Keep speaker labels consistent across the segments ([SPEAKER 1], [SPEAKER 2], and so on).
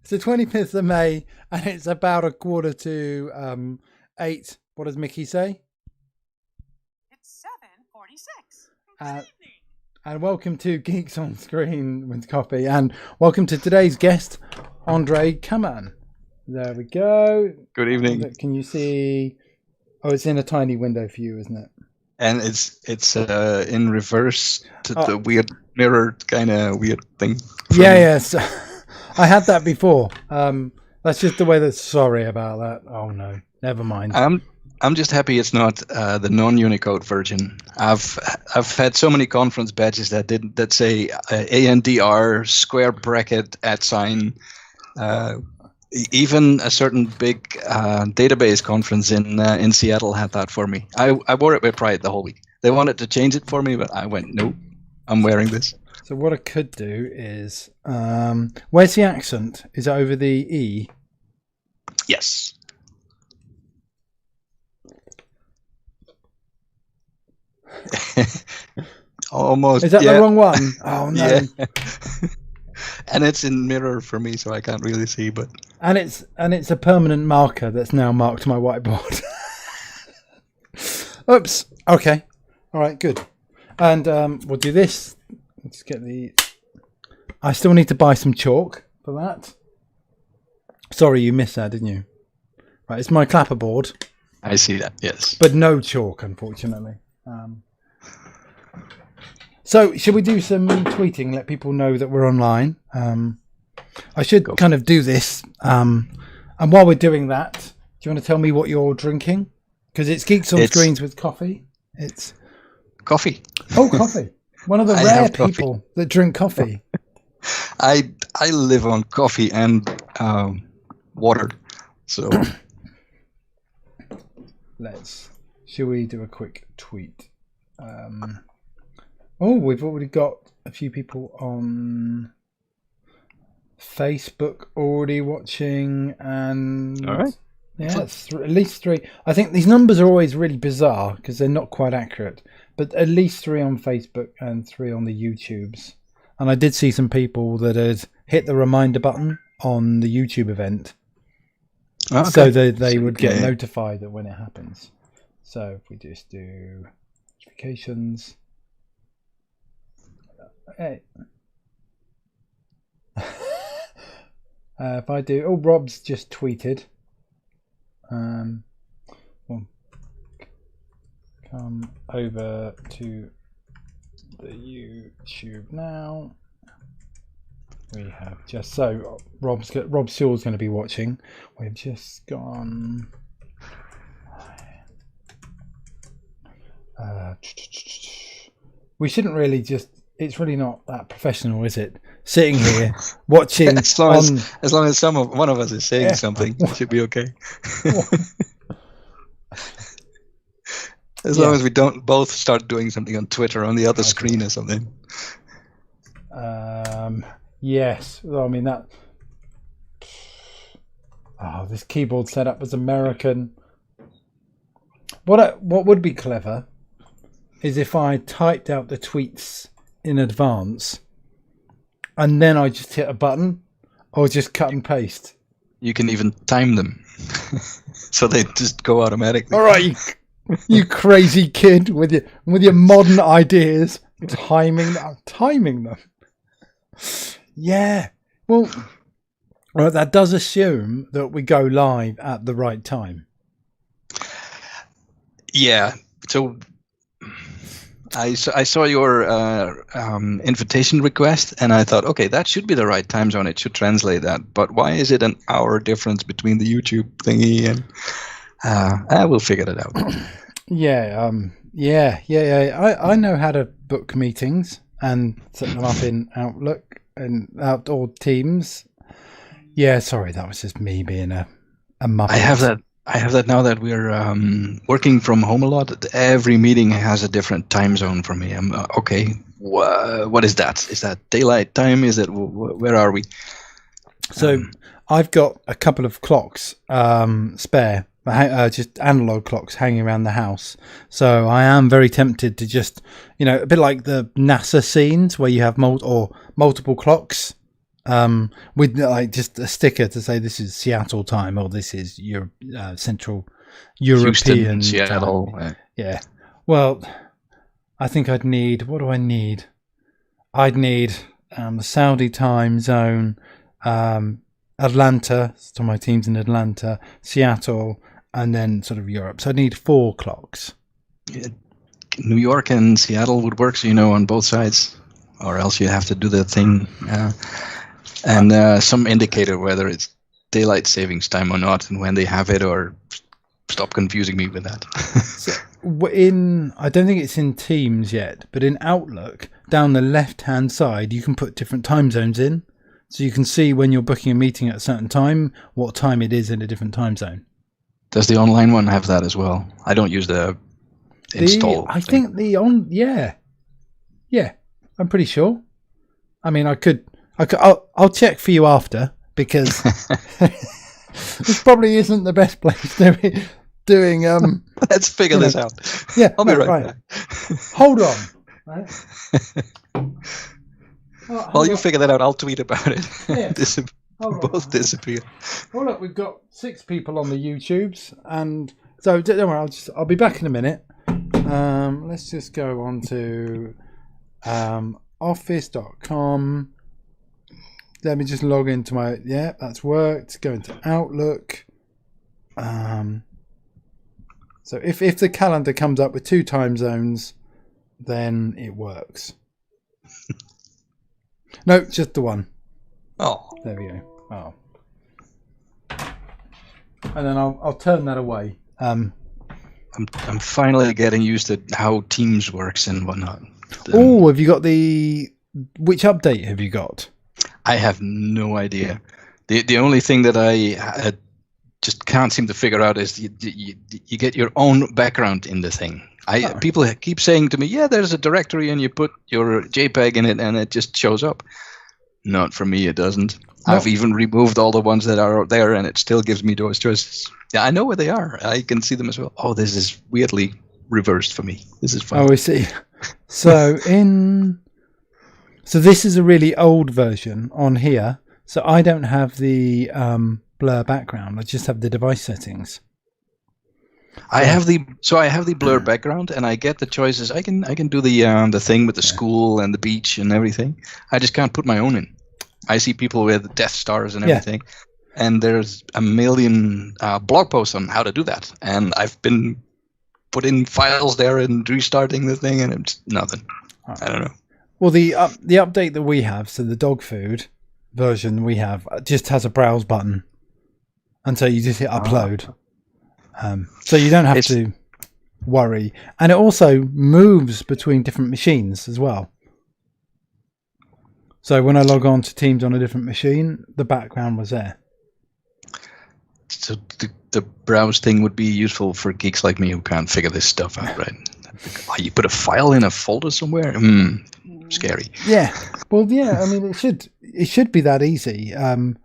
[SPEAKER 1] It's the 25th of May, and it's about 7:45. What does Mickey say?
[SPEAKER 2] It's 7:46.
[SPEAKER 1] Good evening. And welcome to Geeks on Screen with Coffee, and welcome to today's guest, André Kamman. There we go.
[SPEAKER 3] Good evening.
[SPEAKER 1] Can you see? Oh, it's in a tiny window for you, isn't it?
[SPEAKER 3] And it's in reverse to the weird mirror kind of weird thing.
[SPEAKER 1] Yes. I had that before. That's just the way that. Sorry about that. Oh no, never mind.
[SPEAKER 3] I'm just happy it's not the non-Unicode version. I've had so many conference badges that say ANDR square bracket @. Even a certain big database conference in Seattle had that for me. I wore it with pride the whole week. They wanted to change it for me, but I went, nope, I'm wearing this.
[SPEAKER 1] So what I could do is, where's the accent? Is it over the E?
[SPEAKER 3] Yes. Almost.
[SPEAKER 1] Is that the wrong one? Oh no.
[SPEAKER 3] Yeah. And it's in mirror for me, so I can't really see. But
[SPEAKER 1] and it's a permanent marker that's now marked my whiteboard. Oops. Okay. All right. Good. And we'll do this. Let's get the. I still need to buy some chalk for that. Sorry, you missed that, didn't you? Right. It's my clapperboard.
[SPEAKER 3] I see that. Yes.
[SPEAKER 1] But no chalk, unfortunately. So, should we do some tweeting? Let people know that we're online. I should kind of do this. And while we're doing that, do you want to tell me what you're drinking? Because it's Geeks on Screens with coffee. It's
[SPEAKER 3] coffee.
[SPEAKER 1] Oh, coffee. One of the rare people that drink coffee.
[SPEAKER 3] I live on coffee and water. So
[SPEAKER 1] Shall we do a quick tweet? We've already got a few people on Facebook already watching, and
[SPEAKER 3] all right.
[SPEAKER 1] Yeah, it's at least 3. I think these numbers are always really bizarre because they're not quite accurate, but at least 3 on Facebook and 3 on the YouTubes. And I did see some people that had hit the reminder button on the YouTube event, so they would get notified that when it happens. So if we just do notifications. Okay. If I do, Rob's just tweeted. Well, come over to the YouTube now. We have just Rob Sewell's going to be watching. We've just gone. We shouldn't really just. It's really not that professional, is it? Sitting here watching.
[SPEAKER 3] as long as one of us is saying something, it should be okay. As long as we don't both start doing something on Twitter on the other screen or something.
[SPEAKER 1] Yes. Well, I mean that. Oh, this keyboard setup was American. What would be clever is if I typed out the tweets in advance and then I just hit a button or just cut and paste.
[SPEAKER 3] You can even time them so they just go automatically.
[SPEAKER 1] All right, you crazy kid with your modern ideas, timing them. Yeah. Well, that does assume that we go live at the right time.
[SPEAKER 3] Yeah. So I saw your invitation request, and I thought, okay, that should be the right time zone. It should translate that. But why is it an hour difference between the YouTube thingy? And I will figure it out.
[SPEAKER 1] Yeah. I know how to book meetings and set them up in Outlook and Outdoor Teams. Yeah, sorry, that was just me being a muppet.
[SPEAKER 3] I have that now that we're working from home a lot. Every meeting has a different time zone for me. I'm okay. What is that? Is that daylight time? Is it where are we?
[SPEAKER 1] So I've got a couple of clocks spare, just analog clocks hanging around the house. So I am very tempted to just, a bit like the NASA scenes where you have multiple clocks with like just a sticker to say this is Seattle time or this is your Central European
[SPEAKER 3] Houston, Seattle.
[SPEAKER 1] time. Yeah. Well, I think I'd need. What do I need? I'd need the Saudi time zone, Atlanta. So my team's in Atlanta, Seattle, and then sort of Europe. So I need 4 clocks.
[SPEAKER 3] Yeah. New York and Seattle would work, so on both sides, or else you have to do the thing, and some indicator whether it's daylight savings time or not, and when they have it, or stop confusing me with that.
[SPEAKER 1] So I don't think it's in Teams yet, but in Outlook, down the left-hand side, you can put different time zones in, so you can see when you're booking a meeting at a certain time, what time it is in a different time zone.
[SPEAKER 3] Does the online one have that as well? I don't use the install.
[SPEAKER 1] I think yeah, I'm pretty sure. I mean, I'll check for you after, because this probably isn't the best place doing.
[SPEAKER 3] Let's figure this out.
[SPEAKER 1] Yeah,
[SPEAKER 3] I'll be right back.
[SPEAKER 1] Hold on. Right.
[SPEAKER 3] While you figure that out, I'll tweet about it.
[SPEAKER 1] Yeah.
[SPEAKER 3] Both disappear.
[SPEAKER 1] Well, look, we've got 6 people on the YouTubes, and so don't worry. I'll be back in a minute. Let's just go on to office.com. Let me just log into my. Yeah, that's worked. Go into Outlook. So if the calendar comes up with 2 time zones, then it works. No, just the one.
[SPEAKER 3] Oh,
[SPEAKER 1] there we go. Oh, and then I'll turn that away.
[SPEAKER 3] I'm finally getting used to how Teams works and whatnot.
[SPEAKER 1] Have you got which update have you got?
[SPEAKER 3] I have no idea. The only thing that I just can't seem to figure out is you get your own background in the thing. People keep saying to me, yeah, there's a directory and you put your JPEG in it and it just shows up. Not for me, it doesn't. No. I've even removed all the ones that are there and it still gives me those choices. Yeah, I know where they are. I can see them as well. Oh, this is weirdly reversed for me. This is fun.
[SPEAKER 1] Oh, I see. So this is a really old version on here. So I don't have the blur background. I just have the device settings.
[SPEAKER 3] I have the blur background, and I get the choices. I can do the thing with the school and the beach and everything. I just can't put my own in. I see people with Death Stars and everything, and there's a million blog posts on how to do that. And I've been putting files there and restarting the thing, and it's nothing. I don't know.
[SPEAKER 1] Well, the update that we have, so the dog food version we have, just has a browse button, and so you just hit upload. So you don't have to worry. And it also moves between different machines as well. So when I log on to Teams on a different machine, the background was there.
[SPEAKER 3] So the browse thing would be useful for geeks like me who can't figure this stuff out, right? You put a file in a folder somewhere? Scary. Yeah.
[SPEAKER 1] Well, yeah, I mean, it should be that easy. I'm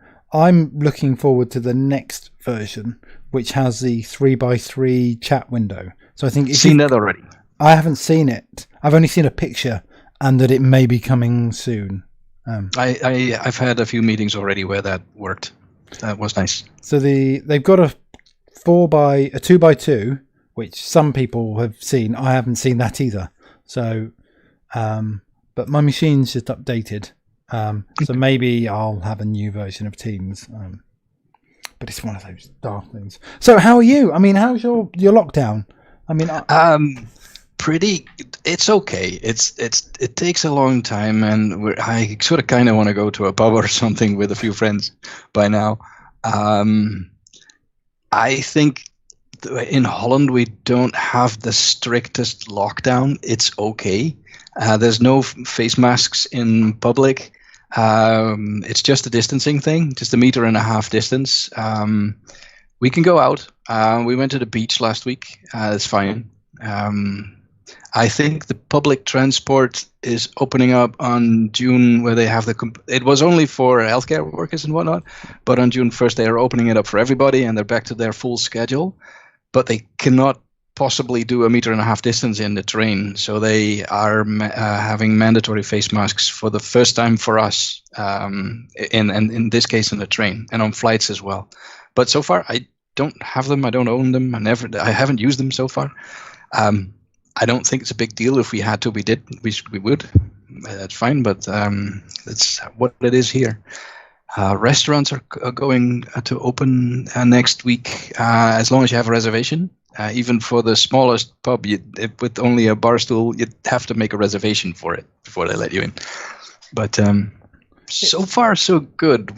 [SPEAKER 1] looking forward to the next version, which has the 3x3 chat window. So I think
[SPEAKER 3] you've seen that already.
[SPEAKER 1] I haven't seen it. I've only seen a picture, and that it may be coming soon.
[SPEAKER 3] I've had a few meetings already where that worked. That was nice.
[SPEAKER 1] So they've got a 2x2, which some people have seen. I haven't seen that either. So, but my machine's just updated. So maybe I'll have a new version of Teams. But it's one of those dark things. So how are you? I mean, how's your lockdown? I mean,
[SPEAKER 3] pretty. It's okay. It takes a long time, and I sort of kind of want to go to a pub or something with a few friends by now. I think in Holland we don't have the strictest lockdown. It's okay. There's no face masks in public. It's just a distancing thing, just 1.5 meters distance. We can go out. We went to the beach last week. It's fine. I think the public transport is opening up on June, where they have it was only for healthcare workers and whatnot, but on June 1st they are opening it up for everybody, and they're back to their full schedule. But they cannot possibly do 1.5 meters distance in the train. So they are having mandatory face masks for the first time for us, in this case in the train and on flights as well. But so far I don't have them. I don't own them. I haven't used them so far. I don't think it's a big deal. If we had to, we would. That's fine, but that's what it is here. Restaurants are going to open next week, as long as you have a reservation. Even for the smallest pub, with only a bar stool, you'd have to make a reservation for it before they let you in. But so far, so good.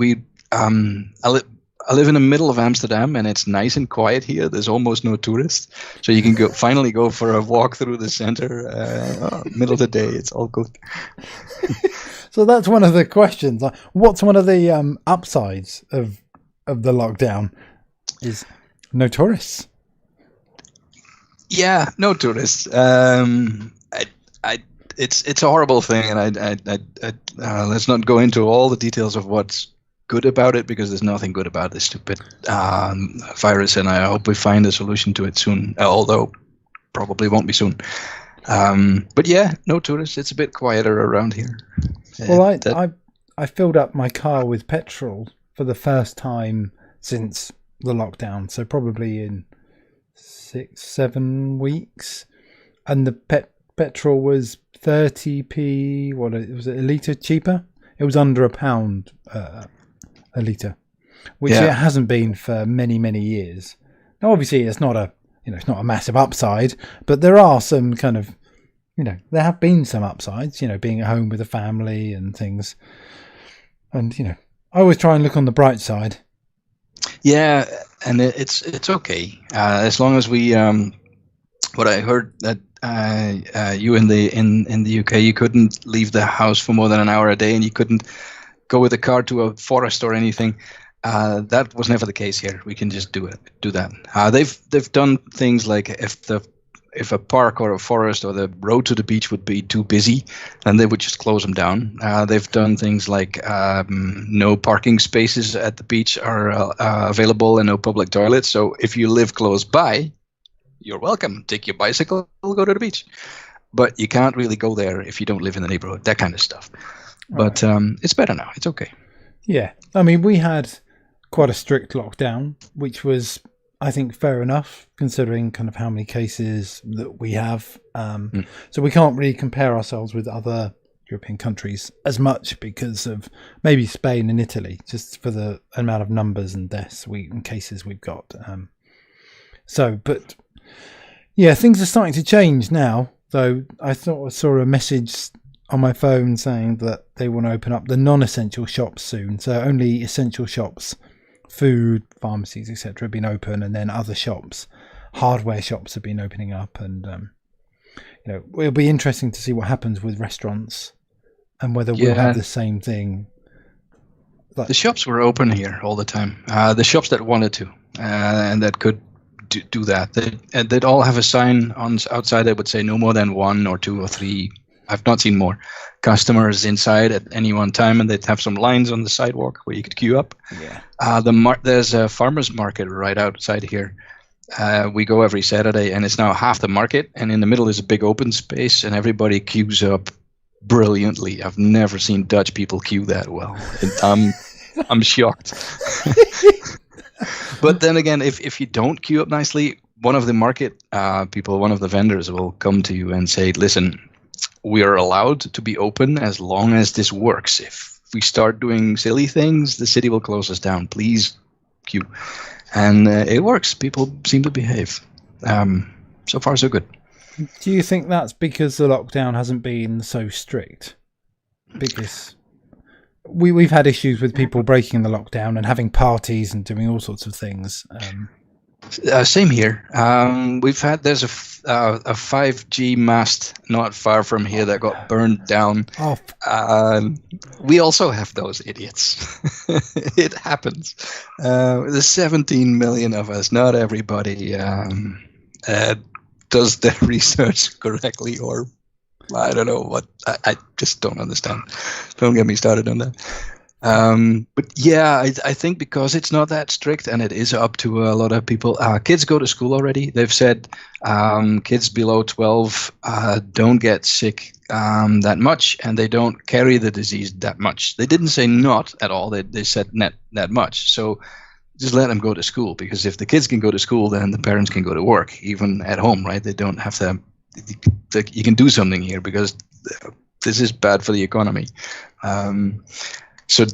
[SPEAKER 3] I live in the middle of Amsterdam, and it's nice and quiet here. There's almost no tourists, so you can finally go for a walk through the center. Middle of the day, it's all good.
[SPEAKER 1] So that's one of the questions. What's one of the upsides of the lockdown? Is no tourists.
[SPEAKER 3] Yeah, no tourists. It's a horrible thing, and let's not go into all the details of what's good about it, because there's nothing good about this stupid virus, and I hope we find a solution to it soon. Although probably won't be soon. But yeah, no tourists. It's a bit quieter around here.
[SPEAKER 1] Well, I filled up my car with petrol for the first time since the lockdown, so probably in 6-7 weeks, and the petrol was 30p. What was it? A litre cheaper? It was under £1 a litre, which it hasn't been for many years. Now, obviously, it's not a massive upside, but there are some kind of, there have been some upsides. Being at home with a family and things, and I always try and look on the bright side.
[SPEAKER 3] Yeah, and it's okay as long as we. What I heard that you in the UK, you couldn't leave the house for more than an hour a day, and you couldn't go with a car to a forest or anything. That was never the case here. We can just do that. They've done things like if a park or a forest or the road to the beach would be too busy, then they would just close them down. They've done things like no parking spaces at the beach are available, and no public toilets. So if you live close by, you're welcome. Take your bicycle, go to the beach. But you can't really go there if you don't live in the neighborhood, that kind of stuff. But it's better now. It's okay. Yeah.
[SPEAKER 1] I mean, we had quite a strict lockdown, which was, I think, fair enough, considering kind of how many cases that we have. So we can't really compare ourselves with other European countries as much because of maybe Spain and Italy, just for the amount of numbers and deaths and cases we've got. But yeah, things are starting to change now, though. I thought I saw a message on my phone saying that they want to open up the non-essential shops soon. So only essential shops, food, pharmacies, etc. have been open, and then other shops, hardware shops have been opening up. And it'll be interesting to see what happens with restaurants and whether we'll have the same thing.
[SPEAKER 3] The shops were open here all the time. The shops that wanted to and that could do that, they'd all have a sign outside that would say no more than 1 or 2 or 3. I've not seen more customers inside at any one time, and they'd have some lines on the sidewalk where you could queue up. Yeah. There's a farmer's market right outside here. We go every Saturday, and it's now half the market, and in the middle is a big open space, and everybody queues up brilliantly. I've never seen Dutch people queue that well. I'm shocked. But then again, if you don't queue up nicely, one of the market people, one of the vendors will come to you and say, listen, we are allowed to be open as long as this works. If we start doing silly things, the city will close us down. Please queue. And it works. People seem to behave. So far, so good.
[SPEAKER 1] Do you think that's because the lockdown hasn't been so strict? Because we've had issues with people breaking the lockdown and having parties and doing all sorts of things.
[SPEAKER 3] Same here. There's a 5G mast not far from here that got burned down. We also have those idiots. It happens. There's 17 million of us. Not everybody does their research correctly, or I don't know what. I just don't understand. Don't get me started on that. But yeah, I think because it's not that strict and it is up to a lot of people. Kids go to school already. They've said kids below 12 don't get sick that much, and they don't carry the disease that much. They didn't say not at all. They said not that much. So just let them go to school, because if the kids can go to school, then the parents can go to work, even at home, right? They don't have to. You can do something here because this is bad for the economy. So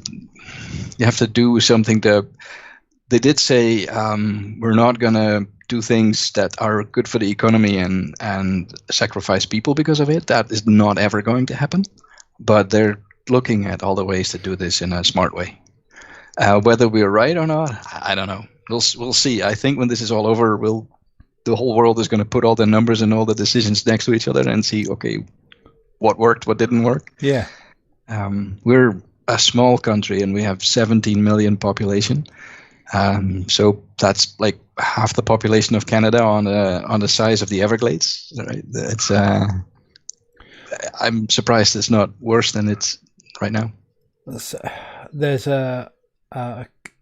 [SPEAKER 3] you have to do something they did say we're not going to do things that are good for the economy and sacrifice people because of it. That is not ever going to happen. But they're looking at all the ways to do this in a smart way. Whether we're right or not, I don't know. We'll see. I think when this is all over, the whole world is going to put all the numbers and all the decisions next to each other and see, okay, what worked, what didn't work.
[SPEAKER 1] Yeah.
[SPEAKER 3] We're a small country and we have 17 million population. So that's like half the population of Canada on the size of the Everglades. Right? It's I'm surprised it's not worse than it's right now.
[SPEAKER 1] There's an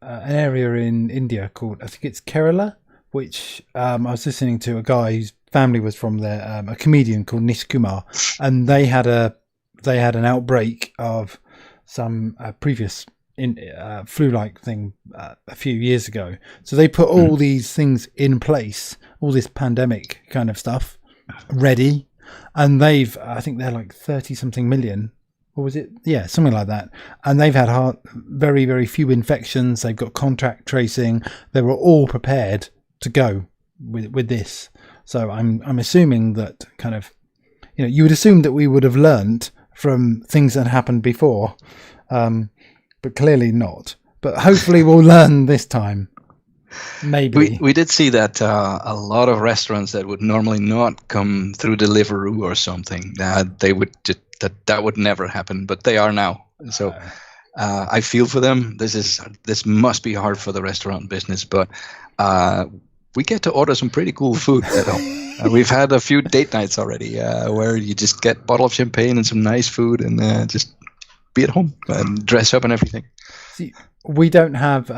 [SPEAKER 1] area in India called, I think it's Kerala, which I was listening to a guy whose family was from there, a comedian called Nish Kumar, and they had an outbreak of some previous flu-like thing a few years ago. So they put all these things in place, all this pandemic kind of stuff ready, and I think they're like 30 something million. Or was it? Yeah, something like that. And they've had very, very few infections. They've got contact tracing. They were all prepared to go with this. So I'm assuming that kind of, you would assume that we would have learned from things that happened before, but clearly not. But hopefully we'll learn this time. Maybe.
[SPEAKER 3] We did see that a lot of restaurants that would normally not come through Deliveroo or something, they would that would never happen, but they are now. So I feel for them. This must be hard for the restaurant business, but we get to order some pretty cool food at home. We've had a few date nights already where you just get a bottle of champagne and some nice food and just be at home and dress up and everything.
[SPEAKER 1] See, we don't have.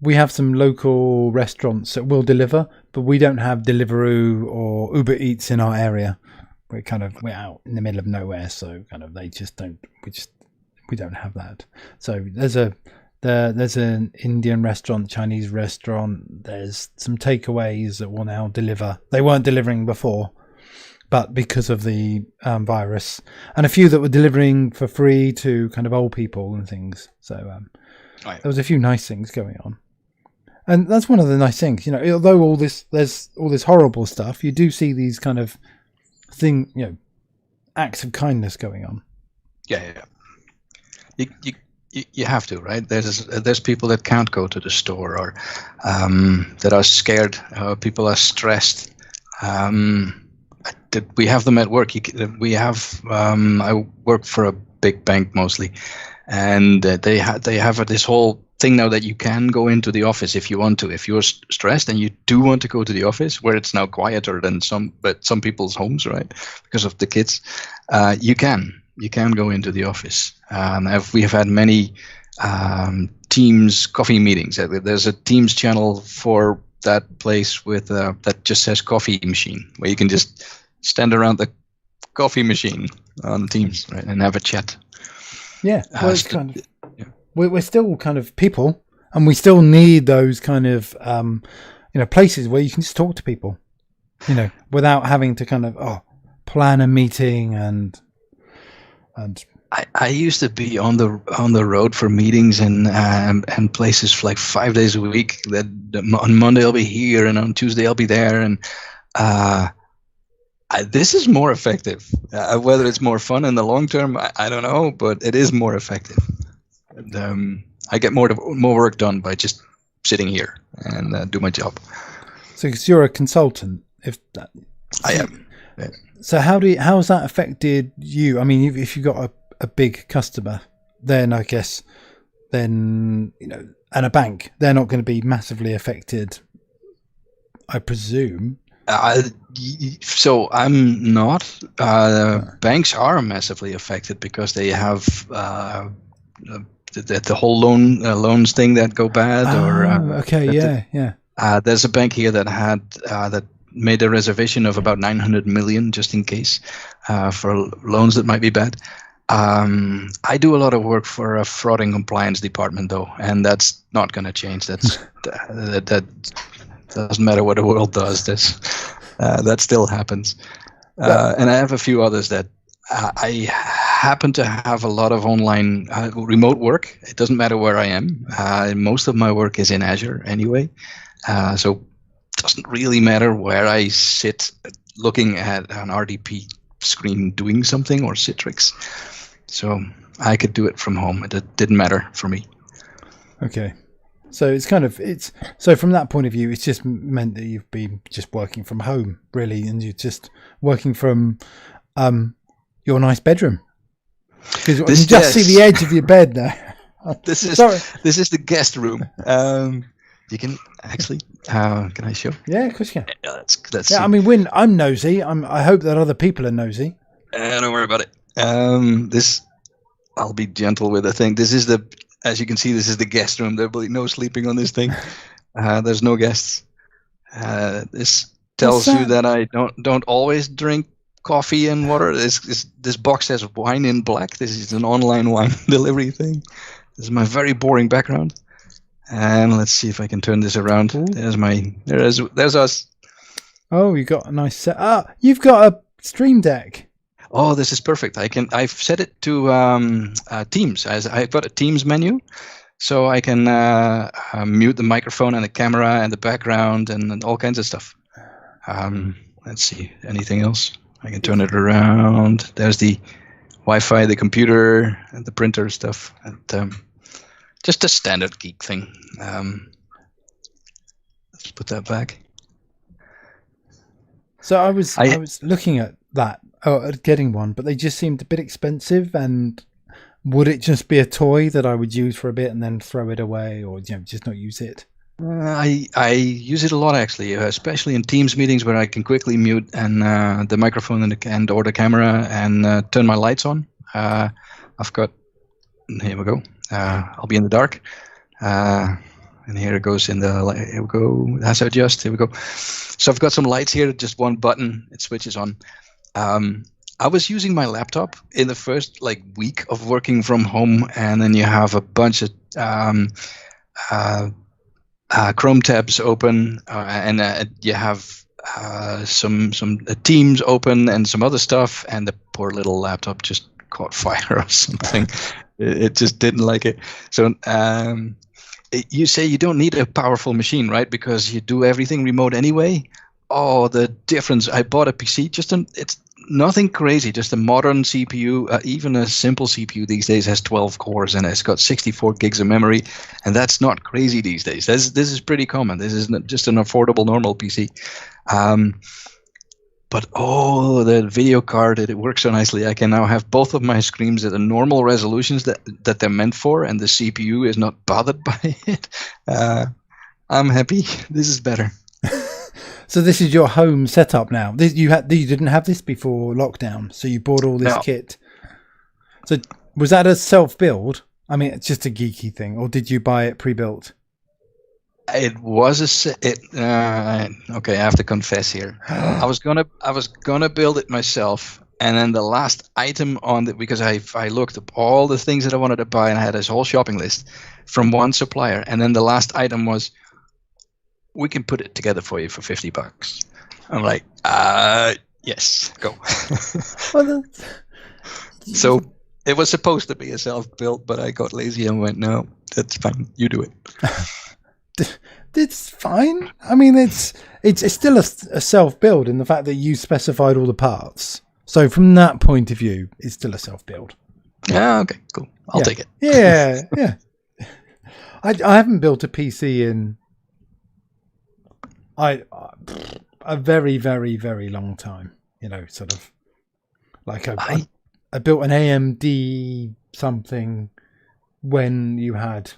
[SPEAKER 1] We have some local restaurants that will deliver, but we don't have Deliveroo or Uber Eats in our area. We're out in the middle of nowhere, so they just don't. We don't have that. So there's an Indian restaurant, Chinese restaurant. There's some takeaways that will now deliver. They weren't delivering before, but because of the virus, and a few that were delivering for free to kind of old people and things. So there was a few nice things going on. And that's one of the nice things, although there's all this horrible stuff, you do see these kind of acts of kindness going on.
[SPEAKER 3] Yeah. You have to, right? There's people that can't go to the store or that are scared. People are stressed. We have them at work. I work for a big bank mostly, and they have this whole thing now that you can go into the office if you want to. If you're stressed and you do want to go to the office, where it's now quieter than some people's homes, right? Because of the kids, you can go into the office. We have had many Teams coffee meetings. There's a Teams channel for that place with that just says coffee machine, where you can just stand around the coffee machine on Teams, right, and have a chat.
[SPEAKER 1] Yeah, well, it's we're still kind of people, and we still need those kind of places where you can just talk to people, without having to kind of plan a meeting and.
[SPEAKER 3] I used to be on the road for meetings and places for like 5 days a week. That on Monday I'll be here and on Tuesday I'll be there, and this is more effective. Whether it's more fun in the long term, I don't know, but it is more effective. And, I get more work done by just sitting here and do my job.
[SPEAKER 1] So, because you're a consultant,
[SPEAKER 3] I am. Yeah.
[SPEAKER 1] So how's that affected you? I mean, if you've got a big customer, then I guess, and a bank, they're not going to be massively affected, I presume.
[SPEAKER 3] So I'm not. Banks are massively affected because they have the whole loans thing that go bad.
[SPEAKER 1] Okay, yeah.
[SPEAKER 3] There's a bank here that had that made a reservation of about 900 million just in case for loans that might be bad. I do a lot of work for a fraud and compliance department, though, and that's not going to change. That doesn't matter what the world does. That still happens. And I have a few others that I happen to have a lot of online remote work. It doesn't matter where I am. Most of my work is in Azure anyway. So it doesn't really matter where I sit looking at an RDP screen doing something or Citrix. So I could do it from home. It didn't matter for me.
[SPEAKER 1] Okay. So so from that point of view, it's just meant that you've been just working from home, really, and you're just working from your nice bedroom. Because you can just see the edge of your bed there.
[SPEAKER 3] This is the guest room. You can actually. Can I show?
[SPEAKER 1] Yeah, of course you can.
[SPEAKER 3] Let's
[SPEAKER 1] yeah,
[SPEAKER 3] see.
[SPEAKER 1] I mean, I'm nosy. I hope that other people are nosy.
[SPEAKER 3] Don't worry about it. I'll be gentle with the thing. As you can see, this is the guest room. There'll be no sleeping on this thing. There's no guests. This tells you that I don't always drink coffee and water. This box says wine in black. This is an online wine delivery thing. This is my very boring background. And let's see if I can turn this around. Ooh. There's us.
[SPEAKER 1] Oh, you got a nice set. You've got a Stream Deck.
[SPEAKER 3] Oh, this is perfect. I've set it to Teams. I've got a Teams menu, so I can mute the microphone and the camera and the background and all kinds of stuff. Let's see, anything else? I can turn it around. There's the Wi-Fi, the computer, and the printer stuff, and just a standard geek thing. Let's put that back.
[SPEAKER 1] So I was looking at that. At getting one, but they just seemed a bit expensive. And would it just be a toy that I would use for a bit and then throw it away, or just not use it?
[SPEAKER 3] I use it a lot, actually, especially in Teams meetings where I can quickly mute and the microphone or the camera and turn my lights on. I've got. Here we go. I'll be in the dark. And here it goes in the. Here we go. That's adjust. Here we go. So I've got some lights here. Just one button. It switches on. I was using my laptop in the first week of working from home, and then you have a bunch of Chrome tabs open, and you have some Teams open and some other stuff, and the poor little laptop just caught fire or something. It just didn't like it. So you say you don't need a powerful machine, right? Because you do everything remote anyway. Oh, the difference! I bought a PC. It's nothing crazy. Just a modern CPU. Even a simple CPU these days has 12 cores and it's got 64 gigs of memory, and that's not crazy these days. This is pretty common. This is just an affordable normal PC. But the video card, it works so nicely. I can now have both of my screens at the normal resolutions that they're meant for, and the CPU is not bothered by it. I'm happy. This is better.
[SPEAKER 1] So this is your home setup now. You didn't have this before lockdown, so you bought all this kit. So was that a self-build? I mean, it's just a geeky thing, or did you buy it pre-built?
[SPEAKER 3] It was okay. I have to confess here. I was gonna build it myself, and then the last item on it, because I looked up all the things that I wanted to buy, and I had this whole shopping list from one supplier, and then the last item was, we can put it together for you for $50. I'm like, yes, go. So it was supposed to be a self-built, but I got lazy and went, no, that's fine. You do it.
[SPEAKER 1] It's fine. I mean, it's still a self-build in the fact that you specified all the parts. So from that point of view, it's still a self-build.
[SPEAKER 3] Yeah. Okay. Cool. I'll take it.
[SPEAKER 1] Yeah. Yeah. I haven't built a PC in a very, very, very long time. Sort of like I built an AMD something when you had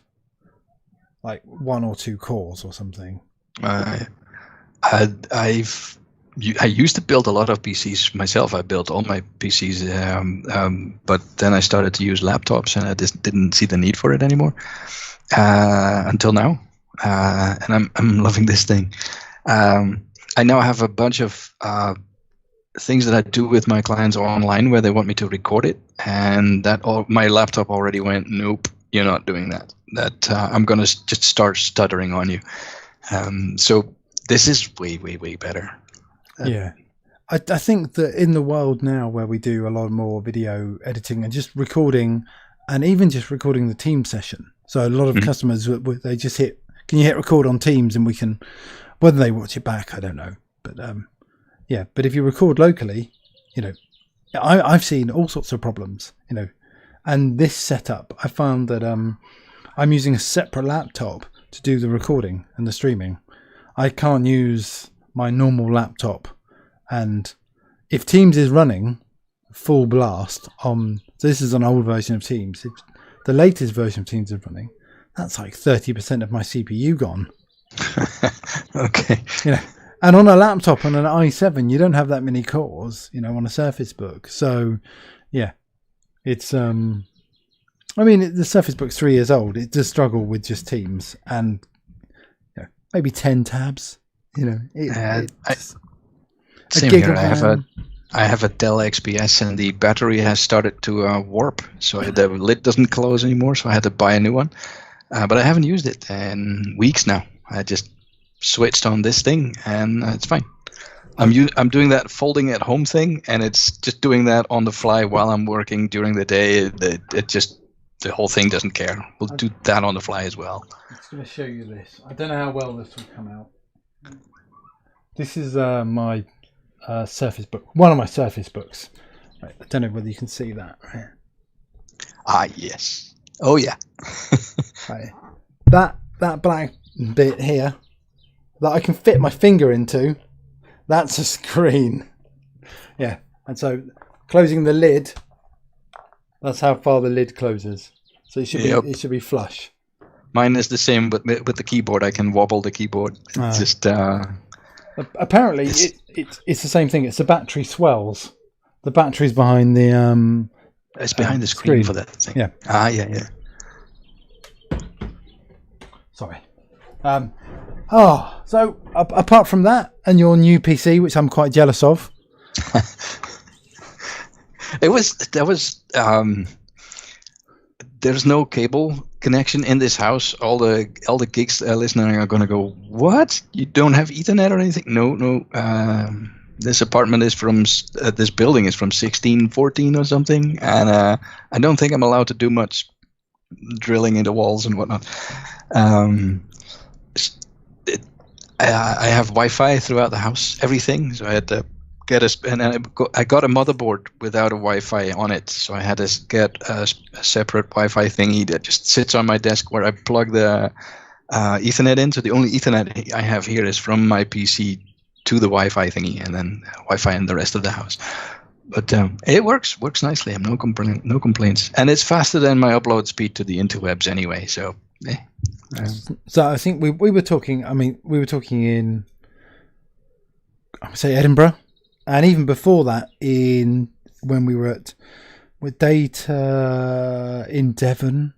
[SPEAKER 1] one or two cores or something.
[SPEAKER 3] I've I used to build a lot of PCs myself. I built all my PCs, but then I started to use laptops, and I just didn't see the need for it anymore until now. And I'm loving this thing. I now have a bunch of things that I do with my clients online where they want me to record it, and my laptop already went, nope, you're not doing that. I'm gonna just start stuttering on you. So this is way, way, way better.
[SPEAKER 1] Yeah. I think that in the world now where we do a lot more video editing and just recording, and even just recording the team session. So a lot of customers, they just can you hit record on Teams, and we can, whether they watch it back, I don't know. But yeah, but if you record locally, I've seen all sorts of problems, and this setup, I found that I'm using a separate laptop to do the recording and the streaming. I can't use my normal laptop, and if Teams is running full blast so this is an old version of Teams. If the latest version of Teams is running, that's like 30% of my CPU gone.
[SPEAKER 3] Okay.
[SPEAKER 1] And on a laptop, on an i7, you don't have that many cores, on a Surface Book. So, yeah, it's the Surface Book's 3 years old. It does struggle with just Teams and maybe 10 tabs.
[SPEAKER 3] Same here. I have a Dell XPS, and the battery has started to warp, so the lid doesn't close anymore. So I had to buy a new one, but I haven't used it in weeks now. I just switched on this thing, and it's fine. I'm doing that folding at home thing, and it's just doing that on the fly while I'm working during the day. It just, the whole thing doesn't care. We'll do that on the fly as well.
[SPEAKER 1] I'm just going to show you this. I don't know how well this will come out. This is my Surface Book, one of my Surface Books. Right, I don't know whether you can see that. Right.
[SPEAKER 3] Ah, yes. Oh, yeah.
[SPEAKER 1] Right. That black bit here that I can fit my finger into, that's a screen. Yeah, and so closing the lid, that's how far the lid closes. So it should be flush.
[SPEAKER 3] Mine is the same, but with the keyboard, I can wobble the keyboard. It's just
[SPEAKER 1] apparently it's the same thing. It's the battery swells. The battery's behind the
[SPEAKER 3] it's behind the screen for that thing.
[SPEAKER 1] Yeah.
[SPEAKER 3] Yeah.
[SPEAKER 1] Sorry. So apart from that and your new PC, which I'm quite jealous of.
[SPEAKER 3] There's no cable connection in this house. All the Geeks listening are going to go, what? You don't have Ethernet or anything? No. This apartment is from this building is from 1614 or something, and I don't think I'm allowed to do much drilling into walls and whatnot. I have Wi-Fi throughout the house, everything. So I had to get I got a motherboard without a Wi-Fi on it. So I had to get a separate Wi-Fi thingy that just sits on my desk where I plug the Ethernet in. So the only Ethernet I have here is from my PC to the Wi-Fi thingy, and then Wi-Fi in the rest of the house. But it works nicely. I have no complaints, and it's faster than my upload speed to the interwebs anyway. So.
[SPEAKER 1] So I think we were talking. I mean, we were talking in, I would say, Edinburgh, and even before that, when we were with Data in Devon.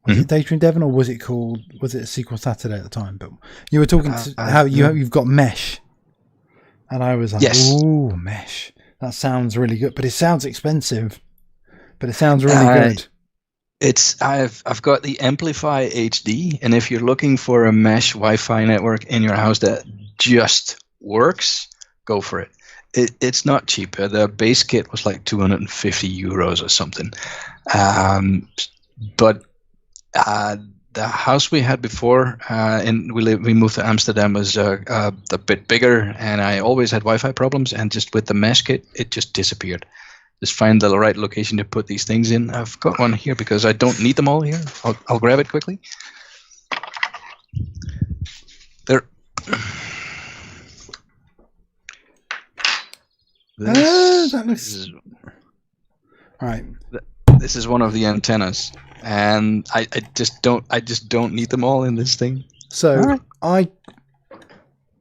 [SPEAKER 1] Was it Data in Devon, or was it a Sequel Saturday at the time? But you were talking how you've got mesh, and I was like,
[SPEAKER 3] yes.
[SPEAKER 1] "Ooh, mesh! That sounds really good." But it sounds expensive. But it sounds really good.
[SPEAKER 3] I've got the Amplify HD, and if you're looking for a mesh Wi-Fi network in your house that just works, go for it. It's not cheap. The base kit was like €250 or something. But the house we had before, we moved to Amsterdam, was a bit bigger, and I always had Wi-Fi problems. And just with the mesh kit, it just disappeared. Just find the right location to put these things in. I've got one here because I don't need them all here. I'll grab it quickly. There.
[SPEAKER 1] That looks all right.
[SPEAKER 3] This is one of the antennas, and I just don't need them all in this thing.
[SPEAKER 1] So right.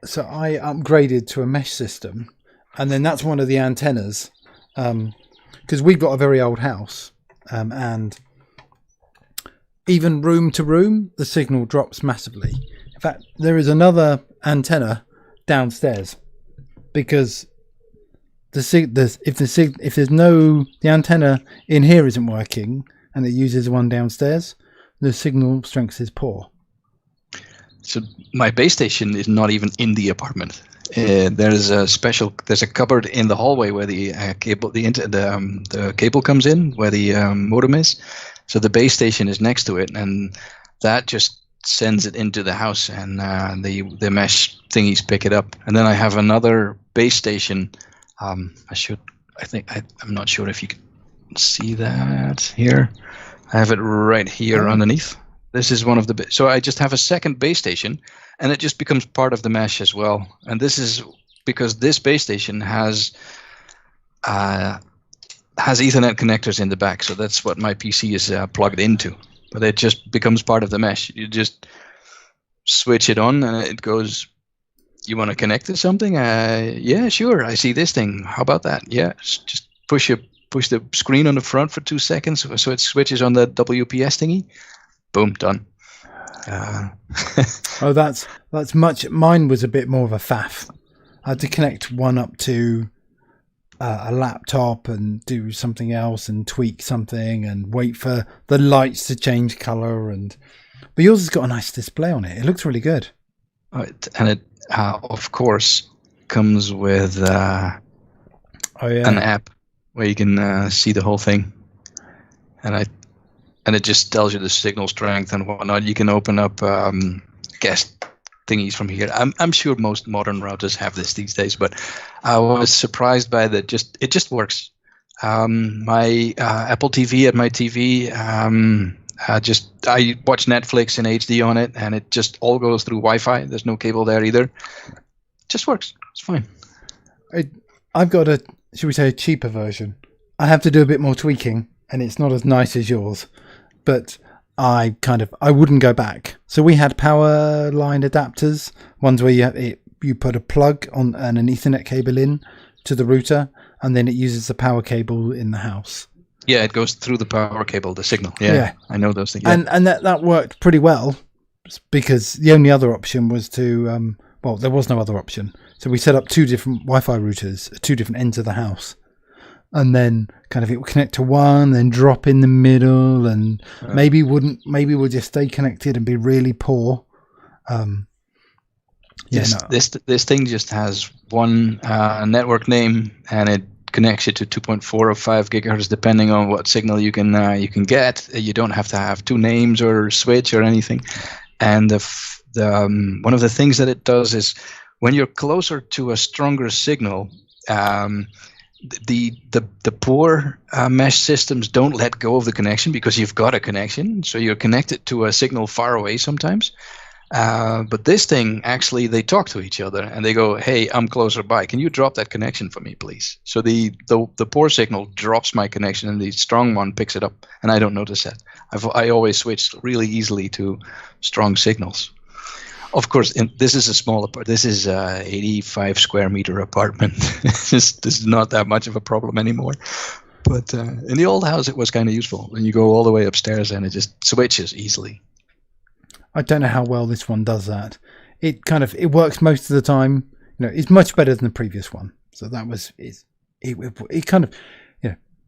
[SPEAKER 1] So I upgraded to a mesh system, and then that's one of the antennas, because we've got a very old house, and even room to room, the signal drops massively. In fact, there is another antenna downstairs because the antenna in here isn't working and it uses one downstairs, the signal strength is poor.
[SPEAKER 3] So my base station is not even in the apartment. There's a cupboard in the hallway where the cable comes in, where the modem is. So the base station is next to it, and that just sends it into the house, and the mesh thingies pick it up. And then I have another base station. I'm not sure if you can see that here. I have it right here underneath. This is one of the so I just have a second base station, and it just becomes part of the mesh as well. And this is because this base station has Ethernet connectors in the back, so that's what my PC is plugged into. But it just becomes part of the mesh. You just switch it on, and it goes. You want to connect to something? Yeah, sure. I see this thing. How about that? Yeah, just push the screen on the front for 2 seconds, so it switches on the WPS thingy. Boom, done.
[SPEAKER 1] Oh, that's much. Mine was a bit more of a faff. I had to connect one up to a laptop and do something else and tweak something and wait for the lights to change color. But yours has got a nice display on it. It looks really good.
[SPEAKER 3] And it, of course, comes with an app where you can see the whole thing. And it just tells you the signal strength and whatnot. You can open up guest thingies from here. I'm sure most modern routers have this these days, but I was surprised by that. It just works. My Apple TV at my TV, I watch Netflix in HD on it, and it just all goes through Wi-Fi. There's no cable there either. It just works. It's fine.
[SPEAKER 1] I've got a cheaper version. I have to do a bit more tweaking, and it's not as nice as yours. But I wouldn't go back. So we had power line adapters, ones where you put a plug on and an Ethernet cable in to the router, and then it uses the power cable in the house.
[SPEAKER 3] Yeah, it goes through the power cable, the signal. Yeah. I know those things. Yeah.
[SPEAKER 1] And that worked pretty well, because the only other option was to there was no other option. So we set up 2 different Wi-Fi routers at 2 different ends of the house. And then it would connect to one, then drop in the middle, and maybe we'll just stay connected and be really poor.
[SPEAKER 3] This thing just has one network name, and it connects it to 2.4 or 5 gigahertz, depending on what signal you can get. You don't have to have 2 names or switch or anything. And one of the things that it does is when you're closer to a stronger signal. The poor mesh systems don't let go of the connection because you've got a connection, so you're connected to a signal far away sometimes. But this thing, actually, they talk to each other and they go, "Hey, I'm closer by. Can you drop that connection for me, please?" So the poor signal drops my connection, and the strong one picks it up, and I don't notice that. I always switch really easily to strong signals. Of course, this is a small apartment. This is a 85 square meter apartment. This is not that much of a problem anymore. But in the old house, it was kind of useful. When you go all the way upstairs, and it just switches easily.
[SPEAKER 1] I don't know how well this one does that. It works most of the time. It's much better than the previous one. So that was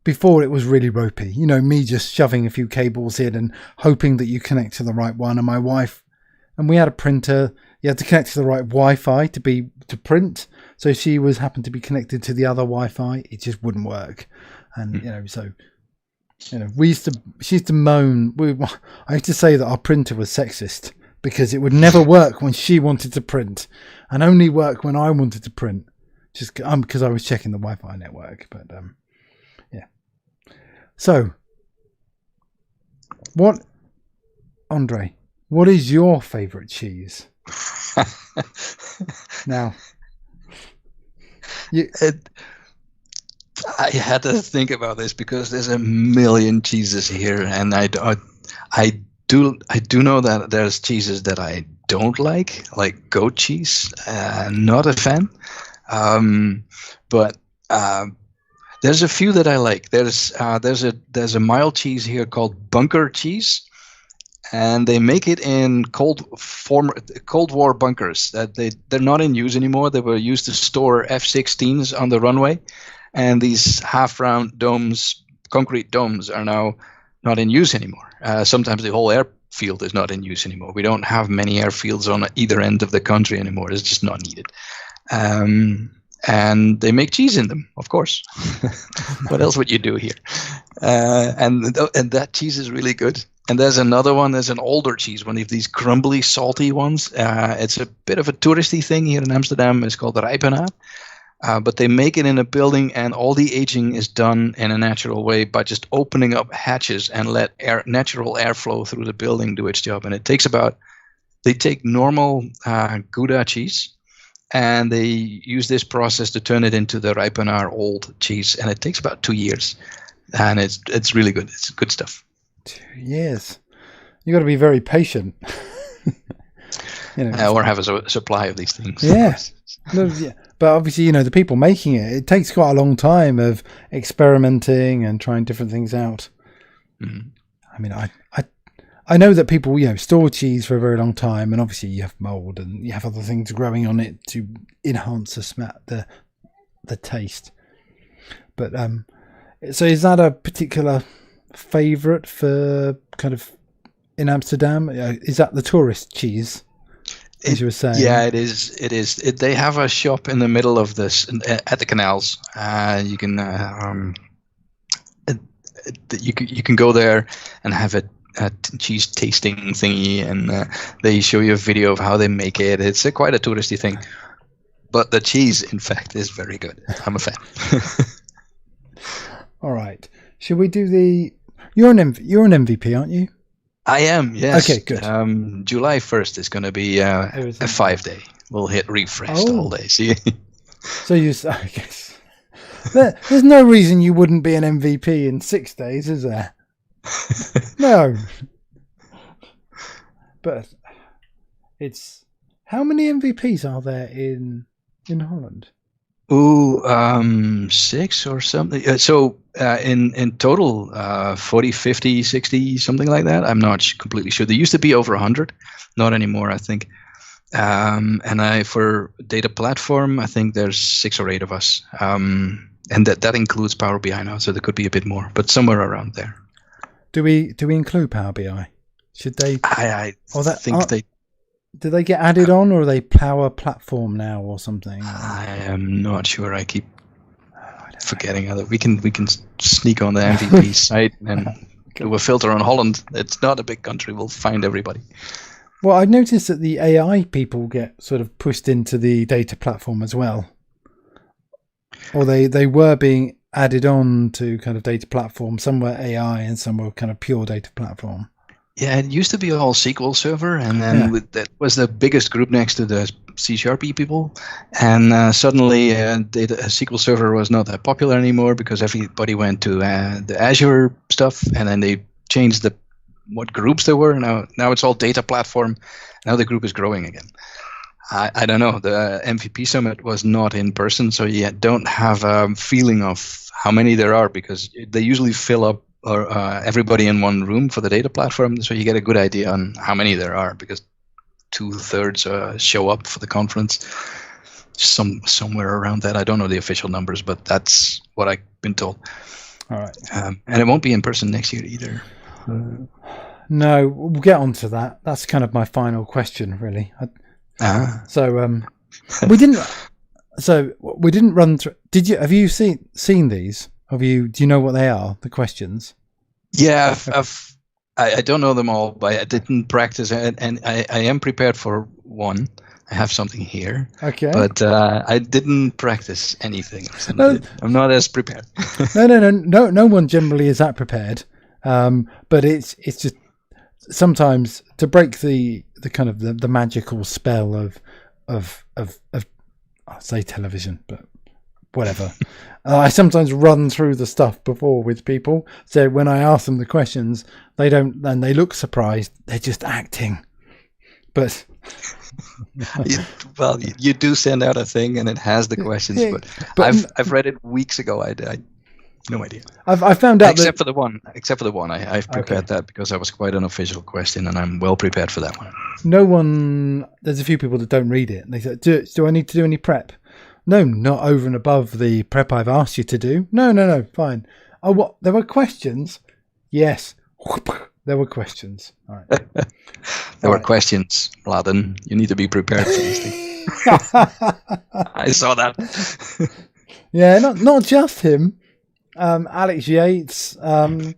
[SPEAKER 1] before it was really ropey. Me just shoving a few cables in and hoping that you connect to the right one. And my wife. And we had a printer. You had to connect to the right Wi-Fi to print. So if she happened to be connected to the other Wi-Fi, it just wouldn't work. And she used to moan. I used to say that our printer was sexist because it would never work when she wanted to print, and only work when I wanted to print. Just because I was checking the Wi-Fi network. But yeah. So, Andre? What is your favourite cheese? Now,
[SPEAKER 3] I had to think about this because there's a million cheeses here, and I do know that there's cheeses that I don't like goat cheese. Not a fan. But there's a few that I like. There's a mild cheese here called bunker cheese, and they make it in Cold War bunkers. That they're not in use anymore. They were used to store F-16s on the runway, and these half-round domes, concrete domes, are now not in use anymore. Sometimes the whole airfield is not in use anymore. We don't have many airfields on either end of the country anymore. It's just not needed. And they make cheese in them, of course. What else would you do here? And that cheese is really good. And there's another one. There's an older cheese, one of these crumbly, salty ones. It's a bit of a touristy thing here in Amsterdam. It's called the Pryce-Maher. But they make it in a building, and all the aging is done in a natural way by just opening up hatches and let natural airflow through the building do its job. And they take normal Gouda cheese, and they use this process to turn it into the Pryce-Maher old cheese, and it takes about 2 years, and it's really good. It's good stuff.
[SPEAKER 1] 2 years. You got to be very patient.
[SPEAKER 3] Or have a supply of these things.
[SPEAKER 1] Yeah. But obviously, the people making it takes quite a long time of experimenting and trying different things out.
[SPEAKER 3] Mm-hmm.
[SPEAKER 1] I mean, I know that people, store cheese for a very long time, and obviously you have mold and you have other things growing on it to enhance the taste. But so is that a particular favourite for kind of in Amsterdam? Is that the tourist cheese? As you were saying.
[SPEAKER 3] Yeah, it is. They have a shop in the middle of this at the canals. You can you can go there and have a cheese tasting thingy, and they show you a video of how they make it. It's quite a touristy thing, but the cheese, in fact, is very good. I'm a fan.
[SPEAKER 1] All right, should we do the? You're an MVP, aren't you?
[SPEAKER 3] I am, yes.
[SPEAKER 1] Okay, good.
[SPEAKER 3] July 1st is going to be a 5-day. We'll hit refresh the whole day. See?
[SPEAKER 1] So I guess there's no reason you wouldn't be an MVP in 6 days, is there? No. But it's how many MVPs are there in Holland?
[SPEAKER 3] 6 or something. So in total, 40, 50, 60, something like that. I'm not completely sure. There used to be over 100, not anymore, I think. And for data platform, I think there's 6 or 8 of us. And that includes Power BI now, so there could be a bit more, but somewhere around there.
[SPEAKER 1] Do we include Power BI? Should they?
[SPEAKER 3] I think they.
[SPEAKER 1] Do they get added on, or are they Power Platform now, or something?
[SPEAKER 3] I am not sure. I keep forgetting that we can sneak on the MVP site and do a filter on Holland. It's not a big country. We'll find everybody.
[SPEAKER 1] Well, I've noticed that the AI people get sort of pushed into the data platform as well, or they were being added on to kind of data platform. Some were AI and some were kind of pure data platform.
[SPEAKER 3] Yeah, it used to be all SQL Server, and then that was the biggest group next to the C# people. And suddenly, SQL Server was not that popular anymore because everybody went to the Azure stuff, and then they changed what groups there were. Now it's all data platform. Now the group is growing again. I don't know. The MVP Summit was not in person, so you don't have a feeling of how many there are because they usually fill up everybody in one room for the data platform, so you get a good idea on how many there are because 2/3 show up for the conference. Somewhere around that. I don't know the official numbers, but that's what I've been told.
[SPEAKER 1] All right.
[SPEAKER 3] And it won't be in person next year either.
[SPEAKER 1] No, we'll get on to that. That's kind of my final question, really. So we didn't. So we didn't run through. Did you? Have you seen these? Do you know what they are? The questions?
[SPEAKER 3] Yeah, I don't know them all, but I didn't practice, and I am prepared for one. I have something here.
[SPEAKER 1] Okay.
[SPEAKER 3] But I didn't practice anything. I'm not as prepared.
[SPEAKER 1] No one generally is that prepared. But it's just sometimes to break the kind of the magical spell of I'll say television, but whatever. I sometimes run through the stuff before with people, so when I ask them the questions, they don't, and they look surprised. They're just acting. but
[SPEAKER 3] you do send out a thing and it has the questions,
[SPEAKER 1] Yeah,
[SPEAKER 3] but
[SPEAKER 1] but
[SPEAKER 3] I've read it weeks ago. I no idea.
[SPEAKER 1] I found out
[SPEAKER 3] Except
[SPEAKER 1] that
[SPEAKER 3] for the one. I've prepared that because that was quite an official question, and I'm well prepared for that one.
[SPEAKER 1] no one. There's a few people that don't read it, and they say, "Do I need to do any prep?" No, not over and above the prep I've asked you to do. No, fine. Oh, what? There were questions. Yes, there were questions. All right.
[SPEAKER 3] There were questions, Laden. You need to be prepared for these things. I saw that.
[SPEAKER 1] Yeah, not just him. Alex Yates. I'm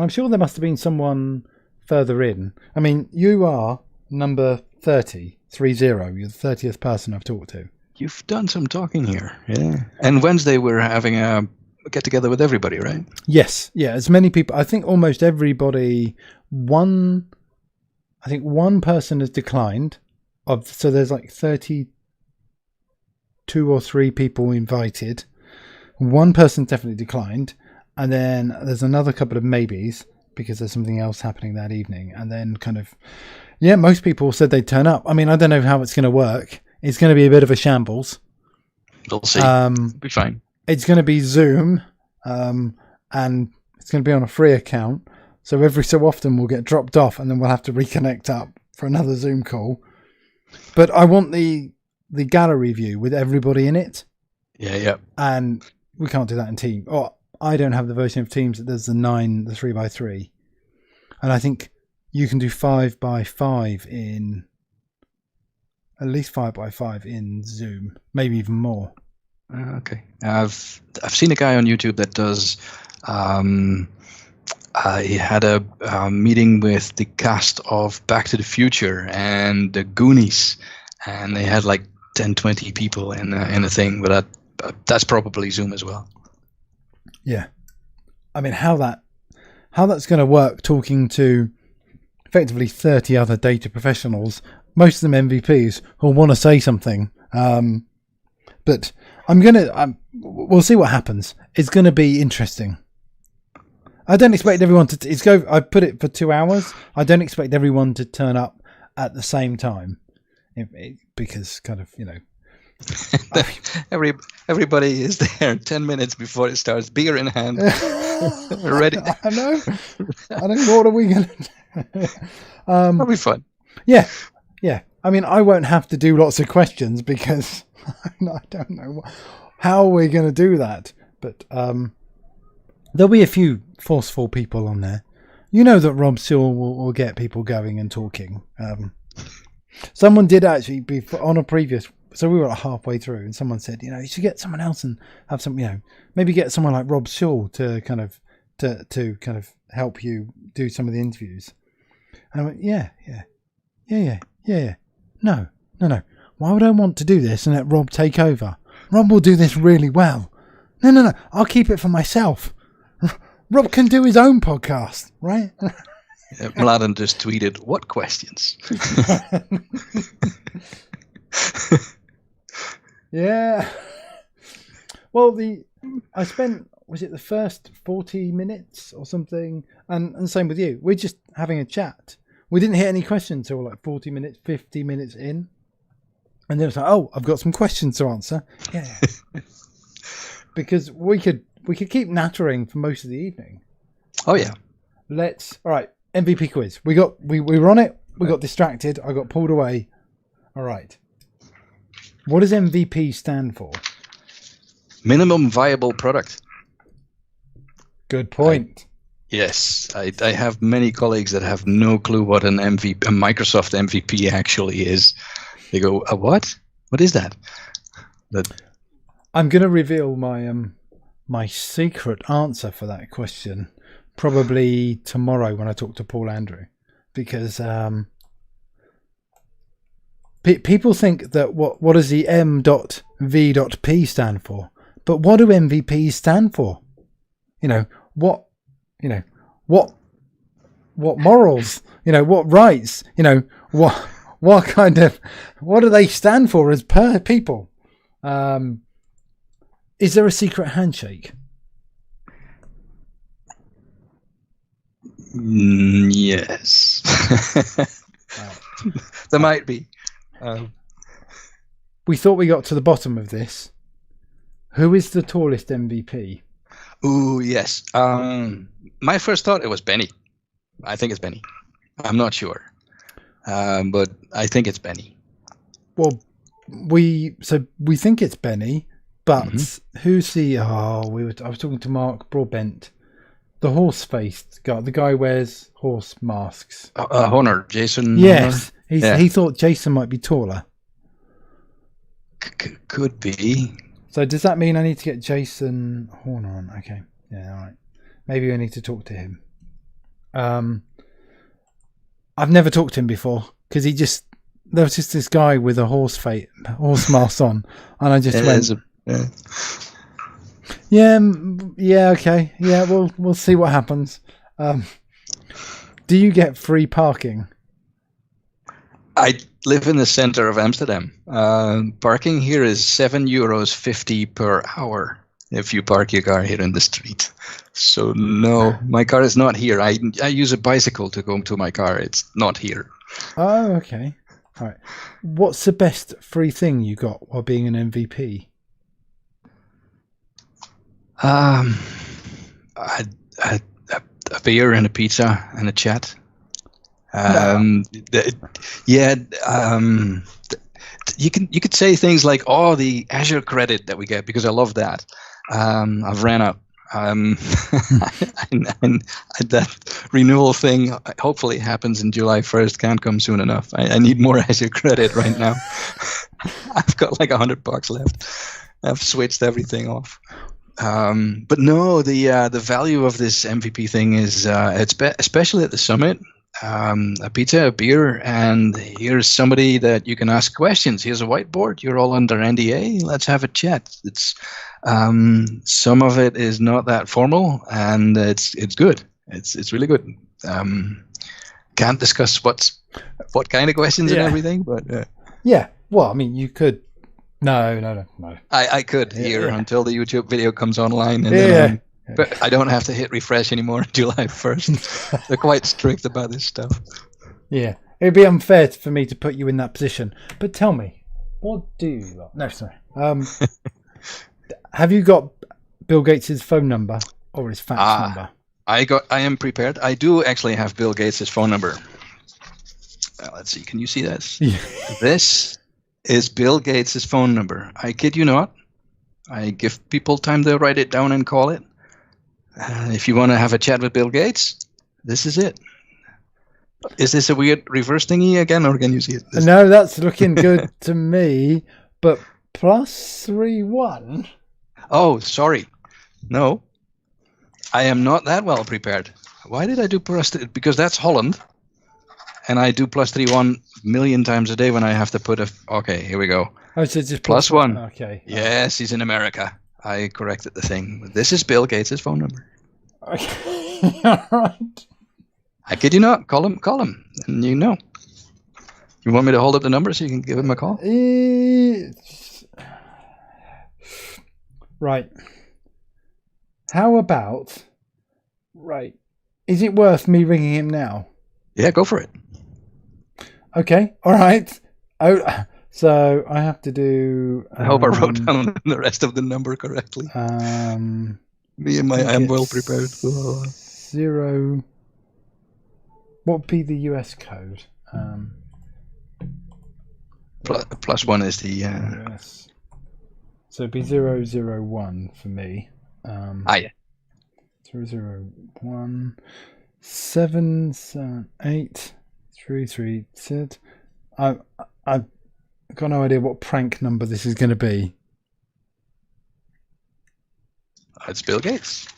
[SPEAKER 1] sure there must have been someone further in. I mean, you are number 30. You're the 30th person I've talked to.
[SPEAKER 3] You've done some talking here, yeah. And Wednesday we're having a get together with everybody, right?
[SPEAKER 1] Yes, yeah. As many people. I think almost everybody. One person has declined. So there's like 32 or 3 people invited. One person definitely declined, and then there's another couple of maybes because there's something else happening that evening. And then most people said they'd turn up. I mean, I don't know how it's going to work. It's going to be a bit of a shambles.
[SPEAKER 3] We'll see. It'll be fine.
[SPEAKER 1] It's going to be Zoom, and it's going to be on a free account. So every so often we'll get dropped off, and then we'll have to reconnect up for another Zoom call. But I want the gallery view with everybody in it. Yeah. And we can't do that in Teams. Oh, I don't have the version of Teams that does the 3x3. And I think you can do 5x5 in, at least 5x5 in Zoom, maybe even more.
[SPEAKER 3] Okay. I've seen a guy on YouTube that does, he had a meeting with the cast of Back to the Future and the Goonies, and they had like 10, 20 people in a thing, but that's probably Zoom as well.
[SPEAKER 1] Yeah. I mean, how that's going to work, talking to effectively 30 other data professionals, most of them MVPs, who'll want to say something. But we'll see what happens. It's going to be interesting. I don't expect everyone to, I put it for 2 hours. I don't expect everyone to turn up at the same time because
[SPEAKER 3] everybody is there 10 minutes before it starts, beer in hand, ready.
[SPEAKER 1] I know. What are we going to do?
[SPEAKER 3] That'll be fun.
[SPEAKER 1] Yeah. I mean, I won't have to do lots of questions because I don't know how we're going to do that. But there'll be a few forceful people on there. You know that Rob Sewell will get people going and talking. Someone did actually be on a previous. So we were halfway through, and someone said, you should get someone else and have some, maybe get someone like Rob Sewell to kind of help you do some of the interviews. And I went, yeah. No. Why would I want to do this and let Rob take over? Rob will do this really well. No. I'll keep it for myself. Rob can do his own podcast, right?
[SPEAKER 3] Mladen just tweeted, "What questions?"
[SPEAKER 1] Yeah. Well, I spent, was it the first 40 minutes or something? And same with you. We're just having a chat. We didn't hit any questions until like 40 minutes, 50 minutes in. And then it was like, oh, I've got some questions to answer. Yeah. Because we could keep nattering for most of the evening.
[SPEAKER 3] Oh yeah.
[SPEAKER 1] All right, MVP quiz. We were on it. We got distracted. I got pulled away. All right. What does MVP stand for?
[SPEAKER 3] Minimum viable product.
[SPEAKER 1] Good point.
[SPEAKER 3] Yes, I have many colleagues that have no clue what a Microsoft MVP actually is. They go, what? What is that?
[SPEAKER 1] I'm going to reveal my secret answer for that question probably tomorrow when I talk to Paul Andrew, because people think that what does the M.V.P stand for? But what do MVPs stand for? What morals? What rights? What do they stand for as people? Is there a secret handshake?
[SPEAKER 3] Yes. There might be.
[SPEAKER 1] We thought we got to the bottom of this. Who is the tallest MVP?
[SPEAKER 3] Ooh, yes. My first thought, it was Benny. I think it's Benny. I'm not sure. But I think it's Benny.
[SPEAKER 1] Well, we think it's Benny, but who's the... I was talking to Mark Broadbent. The horse-faced guy. The guy wears horse masks.
[SPEAKER 3] Honor, Jason.
[SPEAKER 1] Yes.
[SPEAKER 3] Honor?
[SPEAKER 1] He thought Jason might be taller.
[SPEAKER 3] Could be.
[SPEAKER 1] So does that mean I need to get Jason Horner on? Okay. Yeah, all right. Maybe I need to talk to him. I've never talked to him before because there was just this guy with a horse mask on, and I just went, yeah, okay, yeah, we'll see what happens. Do you get free parking?
[SPEAKER 3] I live in the center of Amsterdam. Parking here is €7.50 per hour if you park your car here in the street. So no, my car is not here. I use a bicycle to go to my car. It's not here.
[SPEAKER 1] Oh, okay. All right. What's the best free thing you got while being an MVP?
[SPEAKER 3] A beer and a pizza and a chat. You could say things like, "Oh, the Azure credit that we get," because I love that. I've ran out. And that renewal thing hopefully happens in July 1st. Can't come soon enough. I need more Azure credit right now. I've got like $100 left. I've switched everything off. But no, the value of this MVP thing is especially at the summit. A pizza, a beer, and here's somebody that you can ask questions. Here's a whiteboard. You're all under NDA. Let's have a chat. It's some of it is not that formal, and it's good. It's really good. Can't discuss what kind of questions and everything, but
[SPEAKER 1] yeah. Well, I mean, you could. No.
[SPEAKER 3] I could here until the YouTube video comes online, and then but I don't have to hit refresh anymore on July 1st. They're quite strict about this stuff. Yeah.
[SPEAKER 1] It'd be unfair for me to put you in that position. But tell me, what do you got? No, sorry. Have you got Bill Gates' phone number or his fax number?
[SPEAKER 3] I am prepared. I do actually have Bill Gates' phone number. Let's see. Can you see this? Yeah. This is Bill Gates' phone number. I kid you not. I give people time to write it down and call it. If you want to have a chat with Bill Gates, this is it. Is this a weird reverse thingy again, or can you see it?
[SPEAKER 1] No, that's looking good to me. But +31.
[SPEAKER 3] Oh, sorry. No, I am not that well prepared. Why did I do because that's Holland, and I do +31 million times a day when I have to put Okay, here we go.
[SPEAKER 1] Oh, so just
[SPEAKER 3] +1.
[SPEAKER 1] Okay.
[SPEAKER 3] Yes, he's in America. I corrected the thing. This is Bill Gates' phone number.
[SPEAKER 1] Okay. All right.
[SPEAKER 3] I kid you not. Call him, and you know. You want me to hold up the number so you can give him a call?
[SPEAKER 1] Right. How about... Right. Is it worth me ringing him now?
[SPEAKER 3] Yeah, go for it.
[SPEAKER 1] Okay. All right. Oh... So I have to do...
[SPEAKER 3] I hope I wrote down the rest of the number correctly. Me and I am well prepared.
[SPEAKER 1] 0... What would be the US code?
[SPEAKER 3] +1 is the...
[SPEAKER 1] US. So it'd be 001 for me.
[SPEAKER 3] Yeah.
[SPEAKER 1] 001 778 336. I've got no idea what prank number this is going to be.
[SPEAKER 3] It's Bill Gates.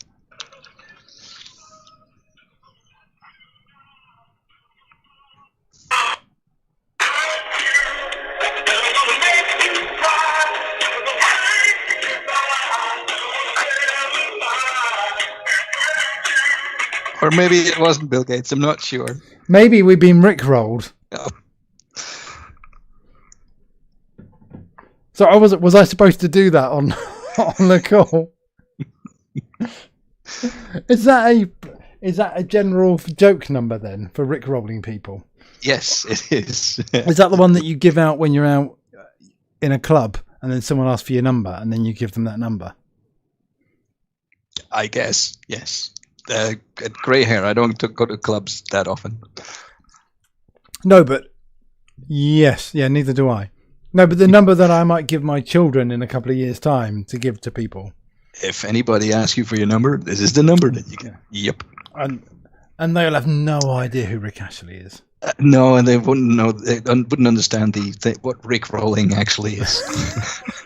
[SPEAKER 3] Or maybe it wasn't Bill Gates. I'm not sure.
[SPEAKER 1] Maybe we've been rickrolled.
[SPEAKER 3] Oh.
[SPEAKER 1] So was I supposed to do that on the call? Is that Is that a general joke number then for rickrolling people?
[SPEAKER 3] Yes, it is.
[SPEAKER 1] Is that the one that you give out when you're out in a club and then someone asks for your number and then you give them that number?
[SPEAKER 3] I guess, yes. Grey hair. I don't go to clubs that often.
[SPEAKER 1] No, but yes. Yeah, neither do I. No, but the number that I might give my children in a couple of years' time to give to people.
[SPEAKER 3] If anybody asks you for your number, this is the number that you get. Yep.
[SPEAKER 1] And they'll have no idea who Rick Ashley is.
[SPEAKER 3] No, and they wouldn't know. They wouldn't understand what Rick rolling actually is.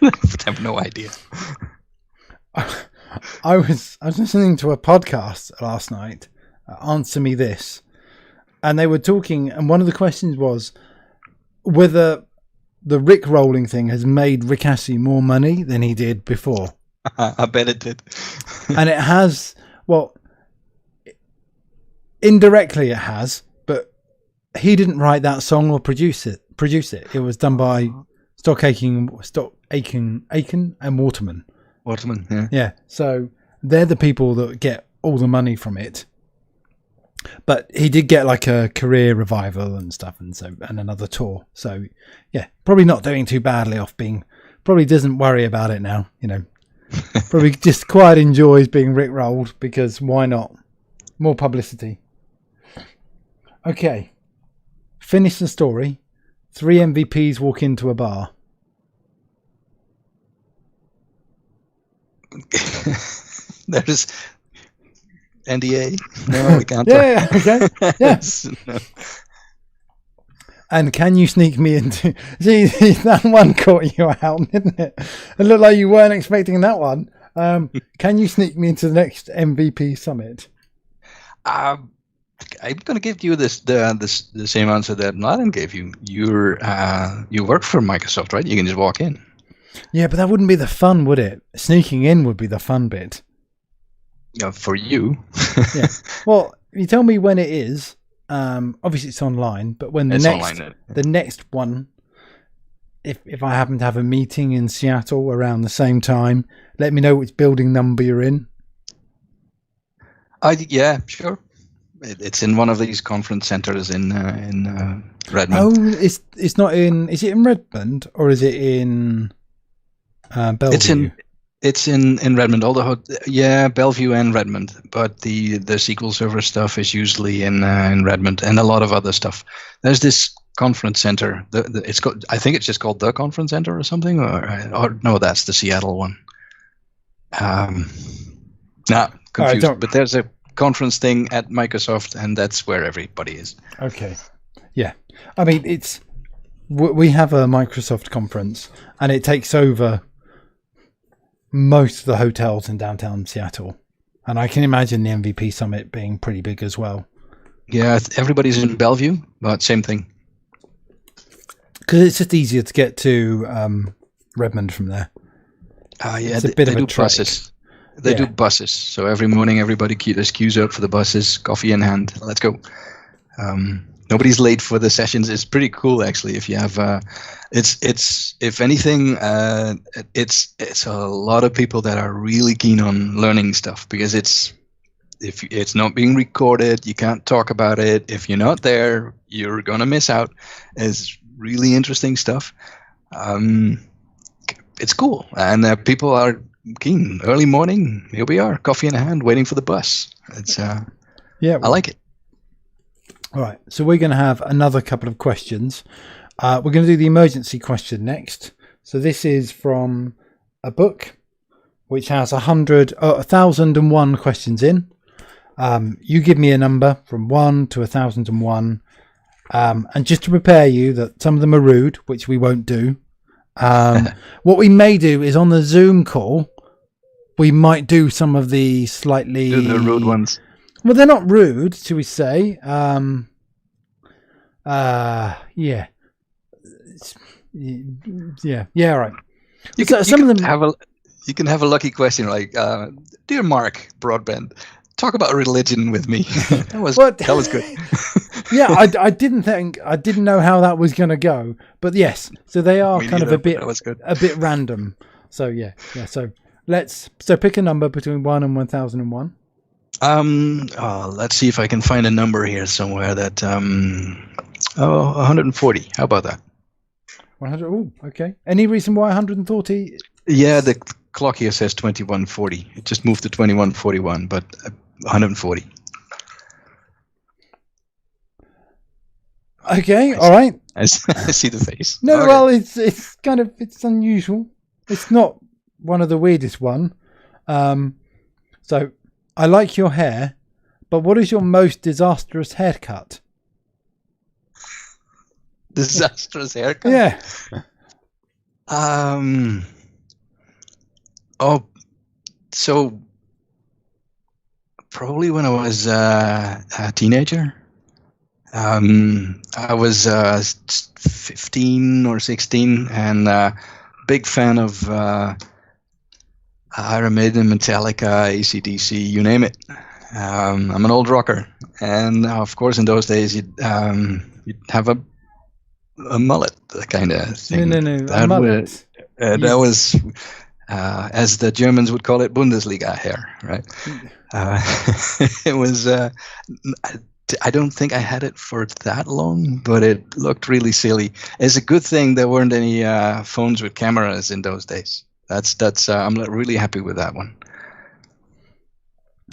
[SPEAKER 3] They have no idea.
[SPEAKER 1] I was listening to a podcast last night, Answer Me This, and they were talking, and one of the questions was whether the Rick rolling thing has made Rick Astley more money than he did before.
[SPEAKER 3] I bet it did.
[SPEAKER 1] And it has, well, indirectly it has, but he didn't write that song or produce it. It was done by Stock Aitken and Waterman.
[SPEAKER 3] Waterman, yeah.
[SPEAKER 1] Yeah, so they're the people that get all the money from it. But he did get like a career revival and stuff, and another tour. So yeah, probably not doing too badly off being. Probably doesn't worry about it now. Probably just quite enjoys being rickrolled because why not? More publicity. Okay, finish the story. 3 MVPs walk into a bar.
[SPEAKER 3] There's NDA. No, we can't.
[SPEAKER 1] Yeah, okay. Yeah.
[SPEAKER 3] No.
[SPEAKER 1] And can you sneak me into... See, that one caught you out, didn't it? It looked like you weren't expecting that one. Can you sneak me into the next MVP summit?
[SPEAKER 3] I'm going to give you the same answer that Mladen gave you. You work for Microsoft, right? You can just walk in.
[SPEAKER 1] Yeah, but that wouldn't be the fun, would it? Sneaking in would be the fun bit.
[SPEAKER 3] Yeah, for you.
[SPEAKER 1] Yeah. Well, you tell me when it is. Obviously, it's online, but when the next one, if I happen to have a meeting in Seattle around the same time, let me know which building number you're in.
[SPEAKER 3] Yeah, sure. It's in one of these conference centers in Redmond.
[SPEAKER 1] Oh, it's not in. Is it in Redmond or is it in Bellevue?
[SPEAKER 3] It's in Redmond. Bellevue and Redmond. But the SQL Server stuff is usually in Redmond, and a lot of other stuff. There's this conference center. It's called, I think it's just called the Conference Center or something. Or no, that's the Seattle one. Confused. But there's a conference thing at Microsoft, and that's where everybody is.
[SPEAKER 1] Okay. Yeah. I mean, we have a Microsoft conference, and it takes over most of the hotels in downtown Seattle, and I can imagine the MVP summit being pretty big as well.
[SPEAKER 3] Yeah, everybody's in Bellevue, but same thing.
[SPEAKER 1] Because it's just easier to get to Redmond from there.
[SPEAKER 3] Yeah,
[SPEAKER 1] it's a bit of a trek.
[SPEAKER 3] Buses. They do buses, so every morning everybody queues out for the buses, coffee in hand. Let's go. Nobody's late for the sessions. It's pretty cool, actually. If you have, it's if anything, it's a lot of people that are really keen on learning stuff because if it's not being recorded, you can't talk about it. If you're not there, you're gonna miss out. It's really interesting stuff. It's cool, and people are keen. Early morning, here we are, coffee in hand, waiting for the bus. It's I like it.
[SPEAKER 1] All right, so we're going to have another couple of questions. We're going to do the emergency question next. So this is from a book which has 1,001 questions in. You give me a number from 1 to 1,001. And just to prepare you that some of them are rude, which we won't do. What we may do is on the Zoom call, we might do some of the slightly...
[SPEAKER 3] Do the rude ones.
[SPEAKER 1] Well, they're not rude, shall we say? Yeah. Yeah. Right.
[SPEAKER 3] You can have a lucky question like, "Dear Mark Broadbent, talk about religion with me." That was good.
[SPEAKER 1] Yeah, I didn't know how that was going to go, but yes. So they are kind of a bit random. So yeah. So pick a number between 1 and 1,001.
[SPEAKER 3] Let's see if I can find a number here somewhere that 140. How about that?
[SPEAKER 1] 100. Oh, okay. Any reason why 140?
[SPEAKER 3] Yeah, the clock here says 2140. It just moved to 2141, but 140.
[SPEAKER 1] Okay, all right.
[SPEAKER 3] I see the face.
[SPEAKER 1] No,
[SPEAKER 3] Okay.
[SPEAKER 1] well, it's kind of unusual. It's not one of the weirdest one. So I like your hair, but what is your most disastrous haircut?
[SPEAKER 3] Disastrous haircut.
[SPEAKER 1] Yeah.
[SPEAKER 3] Oh, so probably when I was a teenager. I was 15 or 16 and big fan of Iron Maiden, Metallica, AC/DC, you name it. I'm an old rocker, and of course in those days you'd have a mullet kind of thing.
[SPEAKER 1] No. A mullet.
[SPEAKER 3] That was, as the Germans would call it, Bundesliga hair, right? It was. I don't think I had it for that long, but it looked really silly. It's a good thing there weren't any phones with cameras in those days. That's. I'm really happy with that one.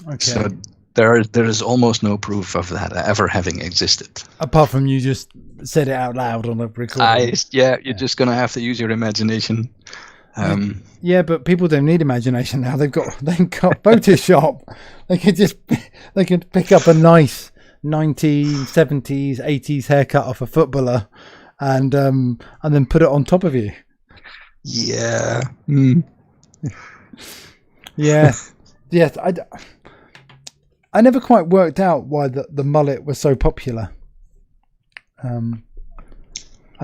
[SPEAKER 1] Okay.
[SPEAKER 3] So there is almost no proof of that ever having existed.
[SPEAKER 1] Apart from you just said it out loud on a recording.
[SPEAKER 3] You're just gonna have to use your imagination.
[SPEAKER 1] Yeah, but people don't need imagination now. They've got Photoshop. They could pick up a nice 1970s, 80s haircut off a footballer, and then put it on top of you.
[SPEAKER 3] Yeah.
[SPEAKER 1] Yeah. Yes. I never quite worked out why the mullet was so popular. I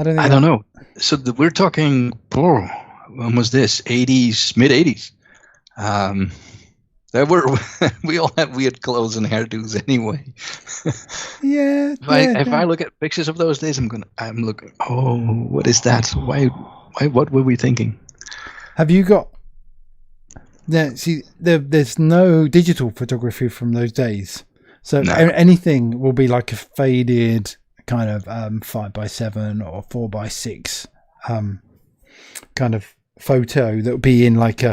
[SPEAKER 1] don't know.
[SPEAKER 3] So we're talking. When was this? 80s, mid 80s. We all had weird clothes and hairdos anyway.
[SPEAKER 1] Yeah.
[SPEAKER 3] If I look at pictures of those days, I'm looking. Oh, what is that? Why? What were we thinking?
[SPEAKER 1] Have you got? Yeah. See, there's no digital photography from those days, so anything will be like a faded kind of 5x7 or 4x6 kind of photo that will be in like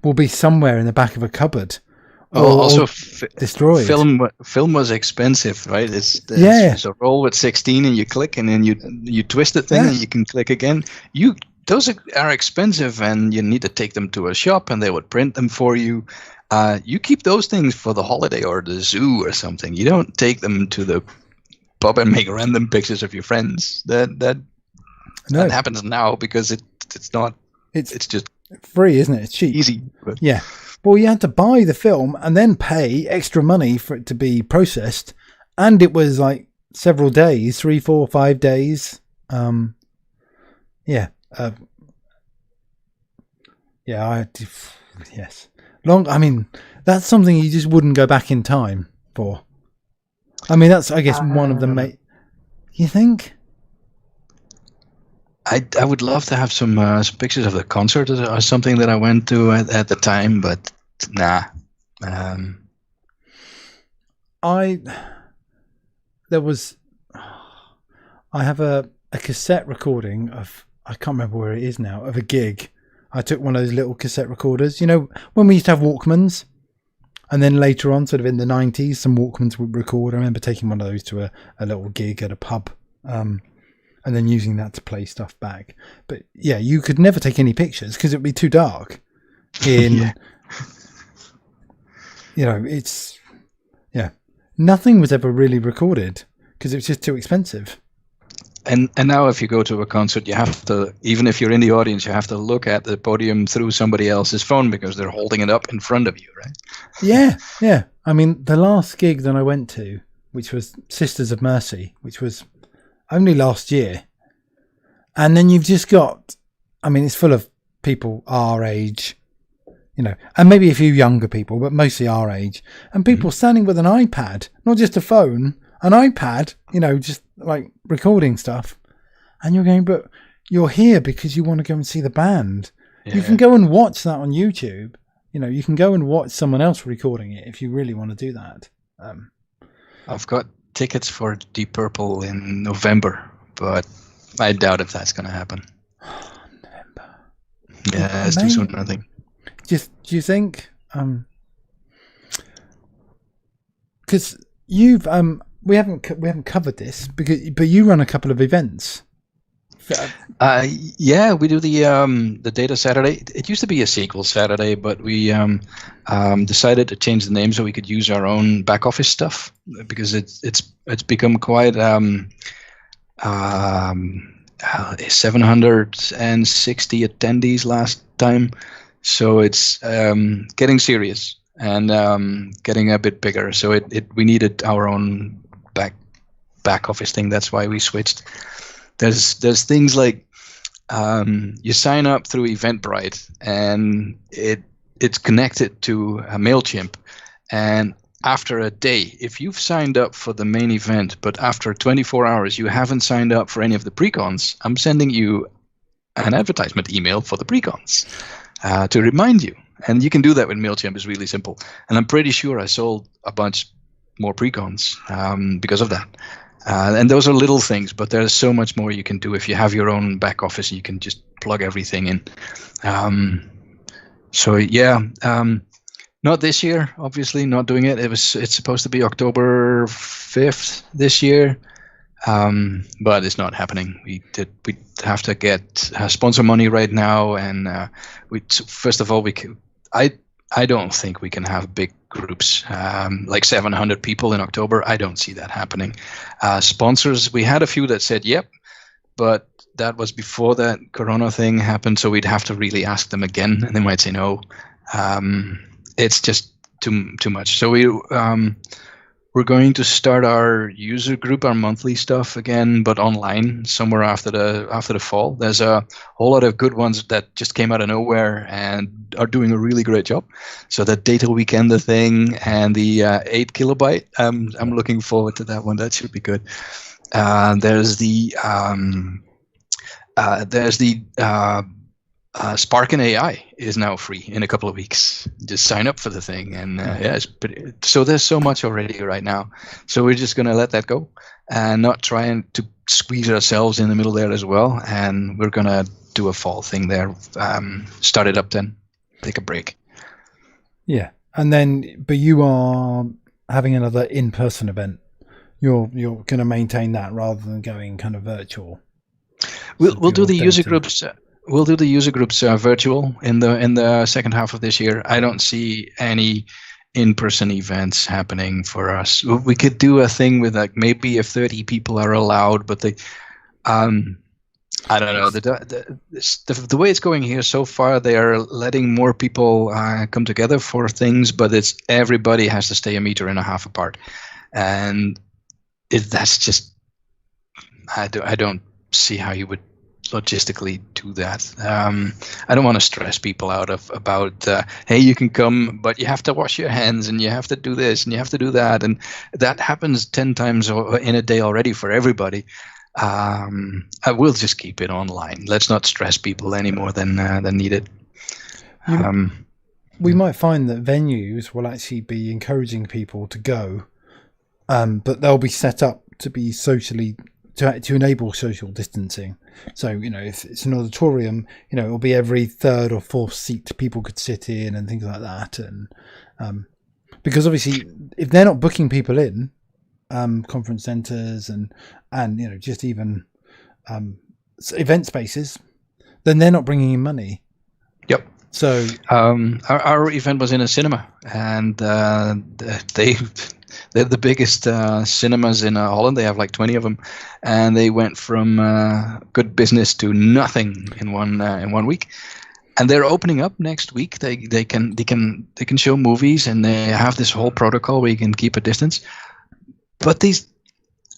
[SPEAKER 1] will be somewhere in the back of a cupboard.
[SPEAKER 3] Also
[SPEAKER 1] destroyed.
[SPEAKER 3] Film was expensive, right? It's a roll with 16, and you click, and then you twist the thing, and you can click again. Those are expensive, and you need to take them to a shop, and they would print them for you. You keep those things for the holiday or the zoo or something. You don't take them to the pub and make random pictures of your friends. That happens now because it's not. It's just
[SPEAKER 1] free, isn't it? It's cheap,
[SPEAKER 3] easy. But.
[SPEAKER 1] Yeah. Well, you had to buy the film and then pay extra money for it to be processed, and it was like several days, 3, 4, 5 days. Yes. Long. I mean, that's something you just wouldn't go back in time for. I mean, that's, I guess, one of the you think?
[SPEAKER 3] I would love to have some pictures of the concert or something that I went to at the time, but nah.
[SPEAKER 1] I have a cassette recording of, I can't remember where it is now, of a gig. I took one of those little cassette recorders. You know, when we used to have Walkmans, and then later on, sort of in the 90s, some Walkmans would record. I remember taking one of those to a little gig at a pub, and then using that to play stuff back. But yeah, you could never take any pictures because it would be too dark. Nothing was ever really recorded because it was just too expensive.
[SPEAKER 3] And now if you go to a concert, you have to, even if you're in the audience, you have to look at the podium through somebody else's phone because they're holding it up in front of you, right?
[SPEAKER 1] Yeah. I mean, the last gig that I went to, which was Sisters of Mercy, which was only last year. And then you've just got, I mean, it's full of people our age, you know, and maybe a few younger people, but mostly our age. And people standing with an iPad, not just a phone, an iPad, you know, just like recording stuff. And you're going, but you're here because you want to go and see the band. Yeah. You can go and watch that on YouTube you can go and watch someone else recording it if you really want to do that.
[SPEAKER 3] I've got tickets for Deep Purple in November, but I doubt if that's going to happen.
[SPEAKER 1] November.
[SPEAKER 3] Yeah, it's too soon, I think.
[SPEAKER 1] Do you think? Because you've we haven't covered this but you run a couple of events.
[SPEAKER 3] Yeah, we do the Data Saturday. It used to be a SQL Saturday, but we decided to change the name so we could use our own back office stuff because it's become quite 760 attendees last time, so it's getting serious and getting a bit bigger. So we needed our own back office thing. That's why we switched. There's things like you sign up through Eventbrite and it's connected to a MailChimp, and after a day, if you've signed up for the main event but after 24 hours you haven't signed up for any of the pre-cons, I'm sending you an advertisement email for the pre-cons to remind you. And you can do that with MailChimp. It's really simple, and I'm pretty sure I sold a bunch more pre-cons because of that. And those are little things, but there's so much more you can do if you have your own back office. You can just plug everything in. So yeah, not this year, obviously, not doing it. It's supposed to be October 5th this year, but it's not happening. We have to get sponsor money right now, and first of all, I don't think we can have big groups like 700 people in October. I don't see that happening. Sponsors, we had a few that said yep, but that was before that Corona thing happened, so we'd have to really ask them again, and they might say no. It's just too much. So we're going to start our user group, our monthly stuff again, but online somewhere after the fall. There's a whole lot of good ones that just came out of nowhere and are doing a really great job. So the Data Weekender thing and the 8 kilobyte, I'm looking forward to that one. That should be good. There's the Spark and AI is now free in a couple of weeks. Just sign up for the thing, and yeah, so there's so much already right now. So we're just gonna let that go and not trying to squeeze ourselves in the middle there as well. And we're gonna do a fall thing there. Start it up then, take a break.
[SPEAKER 1] Yeah, and then but you are having another in-person event. You're going to maintain that rather than going kind of virtual.
[SPEAKER 3] We'll do the user groups. We'll do the user groups virtual in the second half of this year. I don't see any in-person events happening for us. We could do a thing with like maybe if 30 people are allowed, but I don't know. The way it's going here so far, they are letting more people come together for things, but it's everybody has to stay 1.5 meters apart, and that's just I don't see how you would logistically do that. I don't want to stress people out about hey, you can come, but you have to wash your hands and you have to do this and you have to do that, and that happens 10 times in a day already for everybody. I will just keep it online. Let's not stress people any more than needed.
[SPEAKER 1] We might find that venues will actually be encouraging people to go, but they'll be set up to be socially to enable social distancing. So, if it's an auditorium, it'll be every third or fourth seat people could sit in and things like that. And because obviously, if they're not booking people in conference centers and just even event spaces, then they're not bringing in money.
[SPEAKER 3] Yep.
[SPEAKER 1] So
[SPEAKER 3] our event was in a cinema, and they're the biggest cinemas in Holland. They have like 20 of them, and they went from good business to nothing in one week. And they're opening up next week. They can show movies, and they have this whole protocol where you can keep a distance. But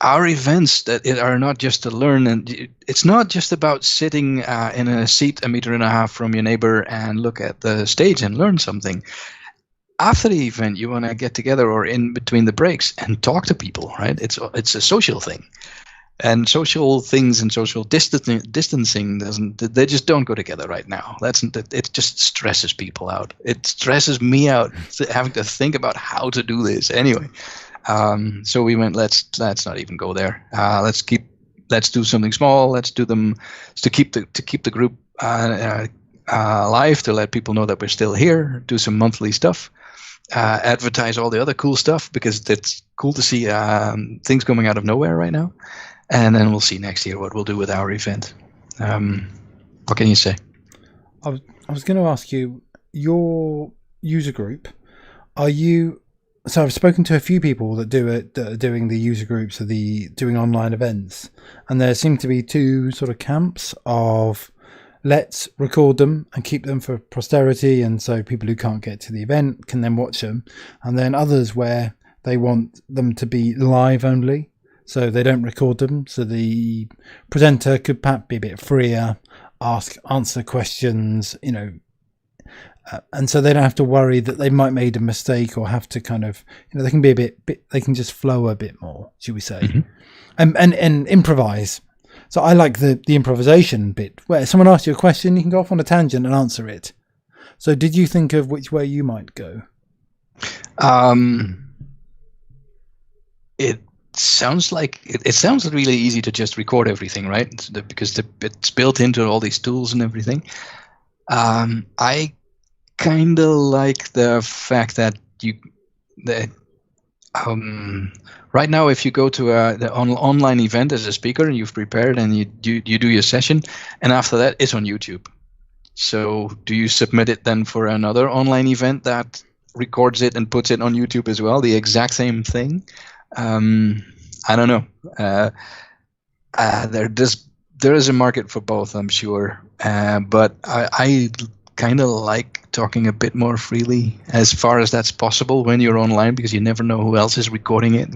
[SPEAKER 3] our events that are not just to learn, and it's not just about sitting in a seat 1.5 meters from your neighbor and look at the stage and learn something. After the event, you want to get together or in between the breaks and talk to people, right? It's a social thing. And social things and social distancing they just don't go together right now. It just stresses people out. It stresses me out having to think about how to do this anyway. So we went, let's not even go there. Let's do something small. Let's do them to keep the group alive, to let people know that we're still here. Do some monthly stuff. Advertise all the other cool stuff, because it's cool to see things coming out of nowhere right now. And then we'll see next year what we'll do with our event. What can you say?
[SPEAKER 1] I was going to ask you, your user group, are you... So I've spoken to a few people that are doing the user groups, doing online events, and there seem to be two sort of camps of let's record them and keep them for posterity, and so people who can't get to the event can then watch them, and then others where they want them to be live only, so they don't record them, so the presenter could perhaps be a bit freer, answer questions, and so they don't have to worry that they might made a mistake or have to kind of, they can be a bit they can just flow a bit more, should we say, and improvise. So I like the improvisation bit where someone asks you a question, you can go off on a tangent and answer it. So did you think of which way you might go?
[SPEAKER 3] It sounds like it sounds really easy to just record everything, right? Because it's built into all these tools and everything. I kind of like the fact that right now, if you go to the online event as a speaker and you've prepared and you do your session, and after that it's on YouTube. So do you submit it then for another online event that records it and puts it on YouTube as well, the exact same thing? I don't know. There is a market for both, I'm sure, but I kind of like talking a bit more freely as far as that's possible when you're online, because you never know who else is recording it,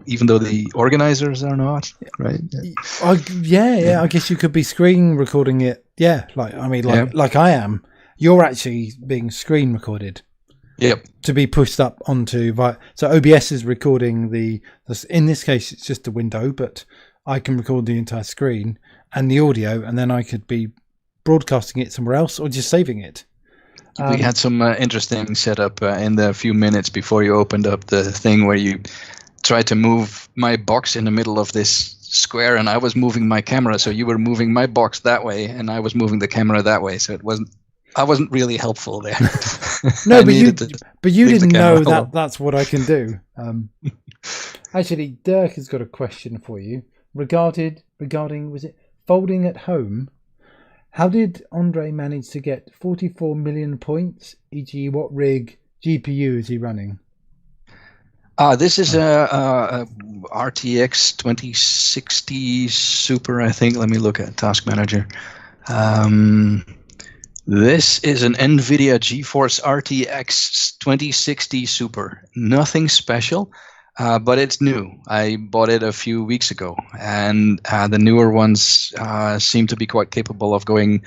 [SPEAKER 3] even though the organizers are not, right?
[SPEAKER 1] Yeah. I guess you could be screen recording it. Yeah, like I am. You're actually being screen recorded.
[SPEAKER 3] Yep.
[SPEAKER 1] To be pushed up onto so OBS is recording in this case it's just a window, but I can record the entire screen and the audio, and then I could be broadcasting it somewhere else or just saving it.
[SPEAKER 3] We had some interesting setup in the few minutes before you opened up the thing, where you tried to move my box in the middle of this square, and I was moving my camera, so you were moving my box that way and I was moving the camera that way, so I wasn't really helpful there.
[SPEAKER 1] No, but you didn't know that that's what I can do. Actually, Dirk has got a question for you regarding was it folding at home? How did André manage to get 44 million points? E.g., what rig GPU is he running?
[SPEAKER 3] This is a RTX 2060 Super, I think. Let me look at Task Manager. This is an NVIDIA GeForce RTX 2060 Super. Nothing special, but it's new. I bought it a few weeks ago, and the newer ones seem to be quite capable of going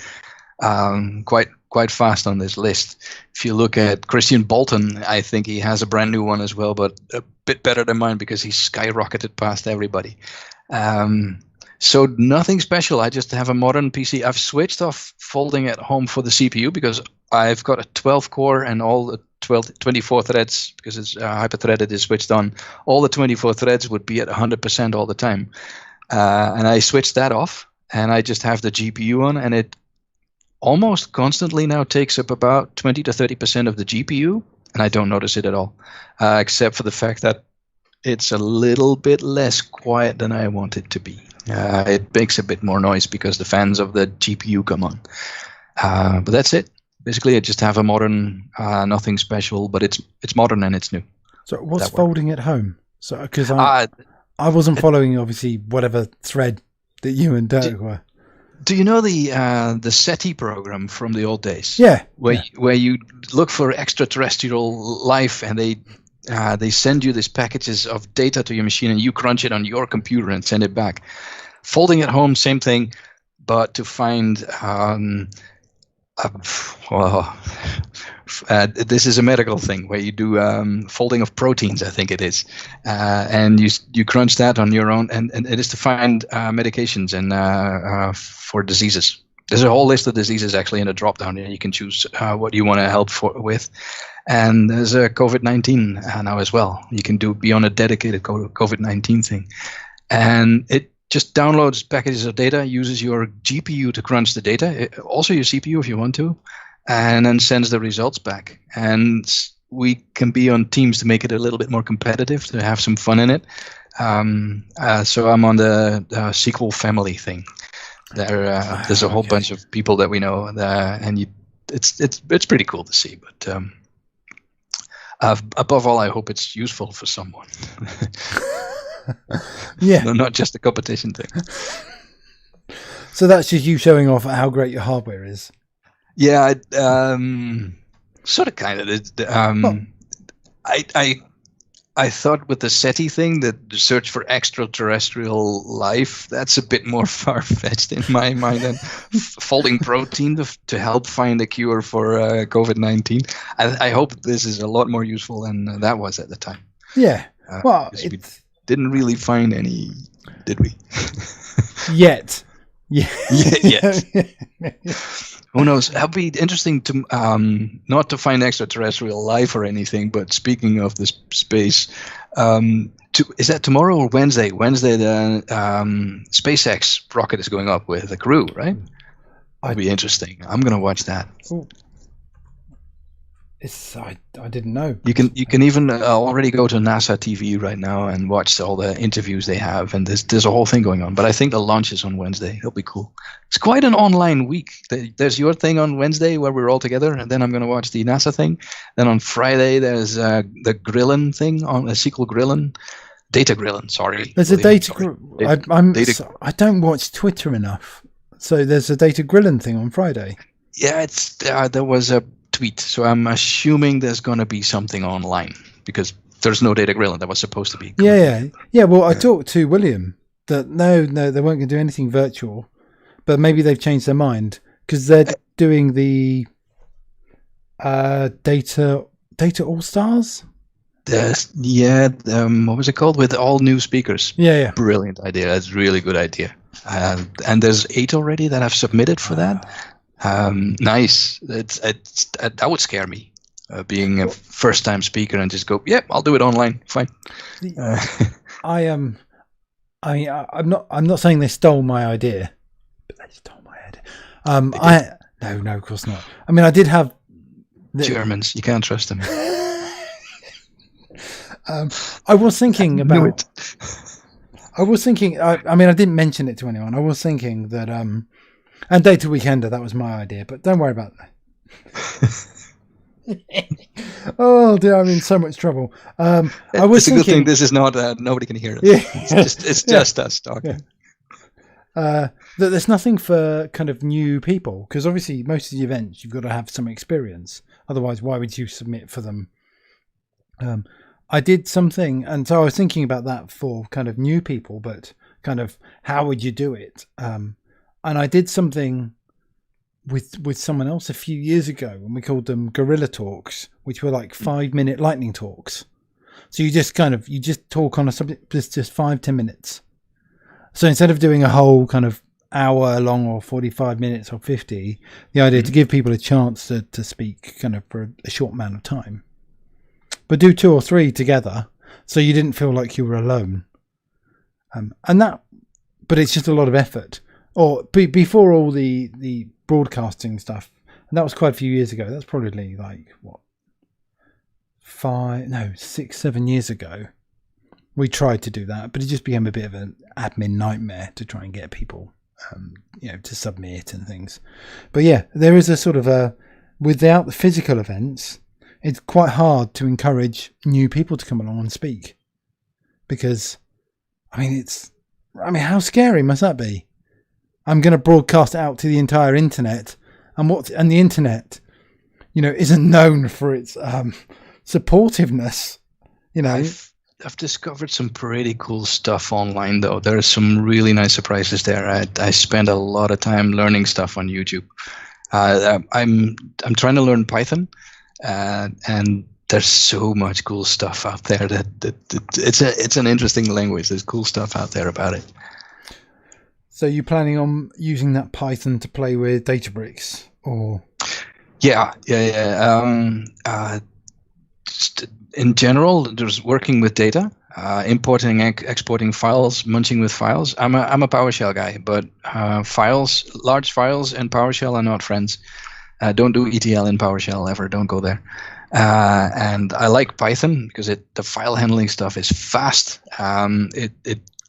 [SPEAKER 3] quite fast on this list. If you look at Christian Bolton, I think he has a brand new one as well, but a bit better than mine because he's skyrocketed past everybody. So nothing special. I just have a modern PC. I've switched off folding at home for the CPU because I've got a 12 core and all the 24 threads, because it's hyper-threaded, is switched on. All the 24 threads would be at 100% all the time. And I switched that off, and I just have the GPU on, and it almost constantly now takes up about 20 to 30% of the GPU, and I don't notice it at all, except for the fact that it's a little bit less quiet than I want it to be. It makes a bit more noise because the fans of the GPU come on. But that's it. Basically, I just have a modern, nothing special, but it's modern and it's new.
[SPEAKER 1] So what's folding at home? So because I wasn't following, obviously, whatever thread that you and Dirk were.
[SPEAKER 3] Do you know the SETI program from the old days?
[SPEAKER 1] Yeah.
[SPEAKER 3] Where you look for extraterrestrial life, and they send you these packages of data to your machine, and you crunch it on your computer and send it back. Folding at home, same thing, but to find Well, this is a medical thing where you do folding of proteins, I think it is, and you crunch that on your own, and it is to find medications and for diseases. There's a whole list of diseases actually in a drop down, and you can choose what you want to help with. And there's a COVID-19 now as well. You can be on a dedicated COVID-19 thing, and it just downloads packages of data, uses your GPU to crunch the data, also your CPU if you want to, and then sends the results back. And we can be on teams to make it a little bit more competitive, to have some fun in it. So I'm on the SQL family thing. There's a whole bunch of people that we know, and it's pretty cool to see. But above all, I hope it's useful for someone.
[SPEAKER 1] Yeah.
[SPEAKER 3] No, not just a competition thing.
[SPEAKER 1] So that's just you showing off how great your hardware is.
[SPEAKER 3] Yeah, sort of, kind of. I thought with the SETI thing that the search for extraterrestrial life, that's a bit more far-fetched in my mind than folding protein to help find a cure for COVID-19. I hope this is a lot more useful than that was at the time.
[SPEAKER 1] Yeah. Well,
[SPEAKER 3] we didn't really find any, did we?
[SPEAKER 1] Yet. Yeah.
[SPEAKER 3] Yes. Who knows? That'd be interesting to not to find extraterrestrial life or anything, but speaking of this space, is that tomorrow or Wednesday? Wednesday, the SpaceX rocket is going up with a crew, right? It'd be interesting. I'm gonna watch that.
[SPEAKER 1] Ooh. I didn't know.
[SPEAKER 3] You can even already go to NASA TV right now and watch all the interviews they have, and there's a whole thing going on. But I think the launch is on Wednesday. It'll be cool. It's quite an online week. There's your thing on Wednesday where we're all together, and then I'm going to watch the NASA thing. Then on Friday there's the Grillen thing on SQL Grillen, Data Grillen. Sorry,
[SPEAKER 1] there's a data. I don't watch Twitter enough, so there's a Data Grillen thing on Friday.
[SPEAKER 3] Yeah, there was a tweet, so I'm assuming there's going to be something online because there's no Data Grillen that was supposed to be.
[SPEAKER 1] Yeah. Well, I talked to William that no, they weren't going to do anything virtual, but maybe they've changed their mind because they're doing the Data All Stars. What was it called? With all new speakers. Yeah. Brilliant idea. That's a really good idea. And there's 8 already that I've submitted for that. Nice. That would scare me, being a first-time speaker and just go, "Yep, I'll do it online. Fine." I'm not saying they stole my idea, but they stole my idea. No, of course not. I mean, I did have
[SPEAKER 3] Germans. You can't trust them.
[SPEAKER 1] I was thinking about. I was thinking. I mean, I didn't mention it to anyone. I was thinking that. And Data Weekender, that was my idea, but don't worry about that. Oh dear, I'm in so much trouble. I was
[SPEAKER 3] it's a good thing this is not, nobody can hear it. Yeah. It's just us talking.
[SPEAKER 1] Yeah. That there's nothing for kind of new people, because obviously most of the events you've got to have some experience. Otherwise, why would you submit for them? I did something, and so I was thinking about that for kind of new people, but kind of how would you do it? And I did something with someone else a few years ago, and we called them Gorilla Talks, which were like 5-minute lightning talks. So you just talk on a subject, just 5-10 minutes. So instead of doing a whole kind of hour long or 45 minutes or 50, the idea to give people a chance to speak kind of for a short amount of time, but do 2 or 3 together, so you didn't feel like you were alone. But it's just a lot of effort. Or before all the broadcasting stuff, and that was quite a few years ago. That's probably like 6-7 years ago. We tried to do that, but it just became a bit of an admin nightmare to try and get people, to submit and things. But yeah, there is a sort of without the physical events, it's quite hard to encourage new people to come along and speak, because, how scary must that be? I'm going to broadcast out to the entire internet, and the internet, isn't known for its supportiveness.
[SPEAKER 3] I've discovered some pretty cool stuff online, though. There are some really nice surprises there. I spend a lot of time learning stuff on YouTube, I'm trying to learn Python, and there's so much cool stuff out there that it's an interesting language. There's cool stuff out there about it.
[SPEAKER 1] So you're planning on using that Python to play with Databricks, or?
[SPEAKER 3] Yeah. Just in general, there's working with data, importing, exporting files, munching with files. I'm a PowerShell guy, but large files, and PowerShell are not friends. Don't do ETL in PowerShell ever. Don't go there. And I like Python because the file handling stuff is fast.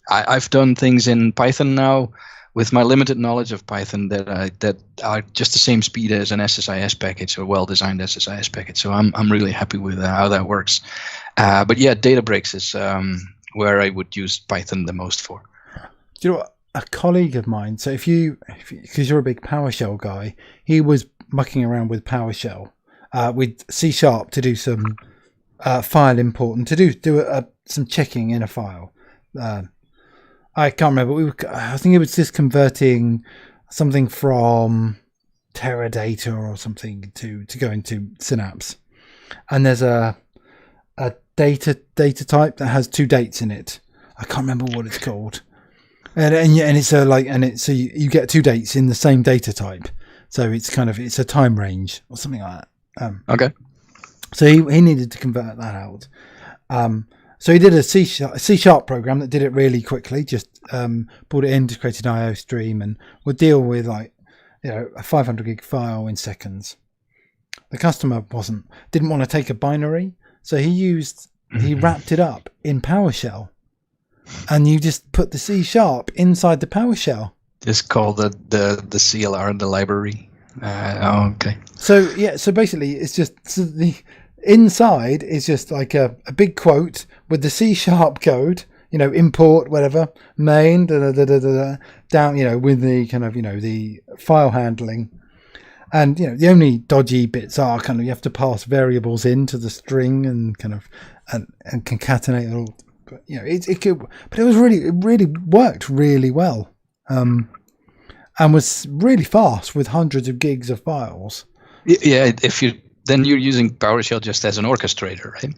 [SPEAKER 3] I've done things in Python now with my limited knowledge of Python that are just the same speed as an SSIS package or well-designed SSIS package. So I'm really happy with how that works. But yeah, Databricks is where I would use Python the most for.
[SPEAKER 1] Do you know what? A colleague of mine, so because you're a big PowerShell guy, he was mucking around with PowerShell with C# to do some file import and to do some checking in a file. I can't remember. I think it was just converting something from Teradata or something to go into Synapse. And there's a data type that has 2 dates in it. I can't remember what it's called. And it's you get 2 dates in the same data type. So it's a time range or something like that.
[SPEAKER 3] Okay.
[SPEAKER 1] So he needed to convert that out. So he did a C# program that did it really quickly. Just pulled it in, just created an IO stream, and would deal with a 500 gig file in seconds. The customer didn't want to take a binary, so he wrapped it up in PowerShell, and you just put the C# inside the PowerShell.
[SPEAKER 3] Just call the CLR the library. Okay.
[SPEAKER 1] So basically, it's just the inside is just like a big quote with the C# code, import whatever main down, with the kind of the file handling, and the only dodgy bits are you have to pass variables into the string and and concatenate it all. But it really worked really well, and was really fast with hundreds of gigs of files.
[SPEAKER 3] Yeah, then you're using PowerShell just as an orchestrator, right?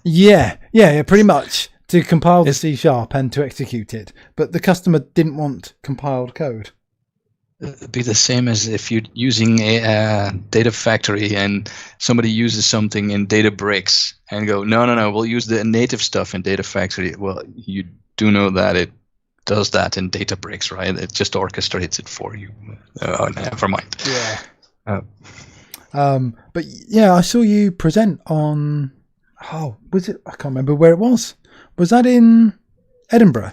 [SPEAKER 1] Yeah, pretty much, to compile the C# and to execute it. But the customer didn't want compiled code.
[SPEAKER 3] It'd be the same as if you're using a data factory and somebody uses something in Databricks and go, no, we'll use the native stuff in data factory. Well, you do know that it does that in Databricks, right? It just orchestrates it for you. Oh, never mind.
[SPEAKER 1] Yeah. But yeah, I saw you present on. Was it? I can't remember where it was. Was that in Edinburgh?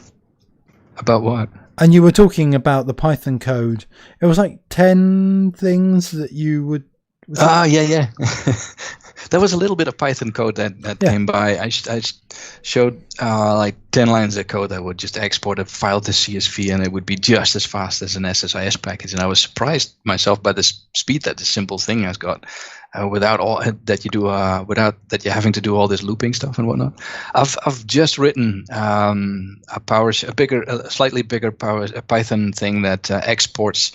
[SPEAKER 3] About what?
[SPEAKER 1] And you were talking about the Python code. It was like 10 things that you would.
[SPEAKER 3] Yeah. There was a little bit of Python code that came by. I showed like 10 lines of code that would just export a file to CSV, and it would be just as fast as an SSIS package. And I was surprised myself by the speed that this simple thing has got, without that you're having to do all this looping stuff and whatnot. I've just written a slightly bigger Python thing that exports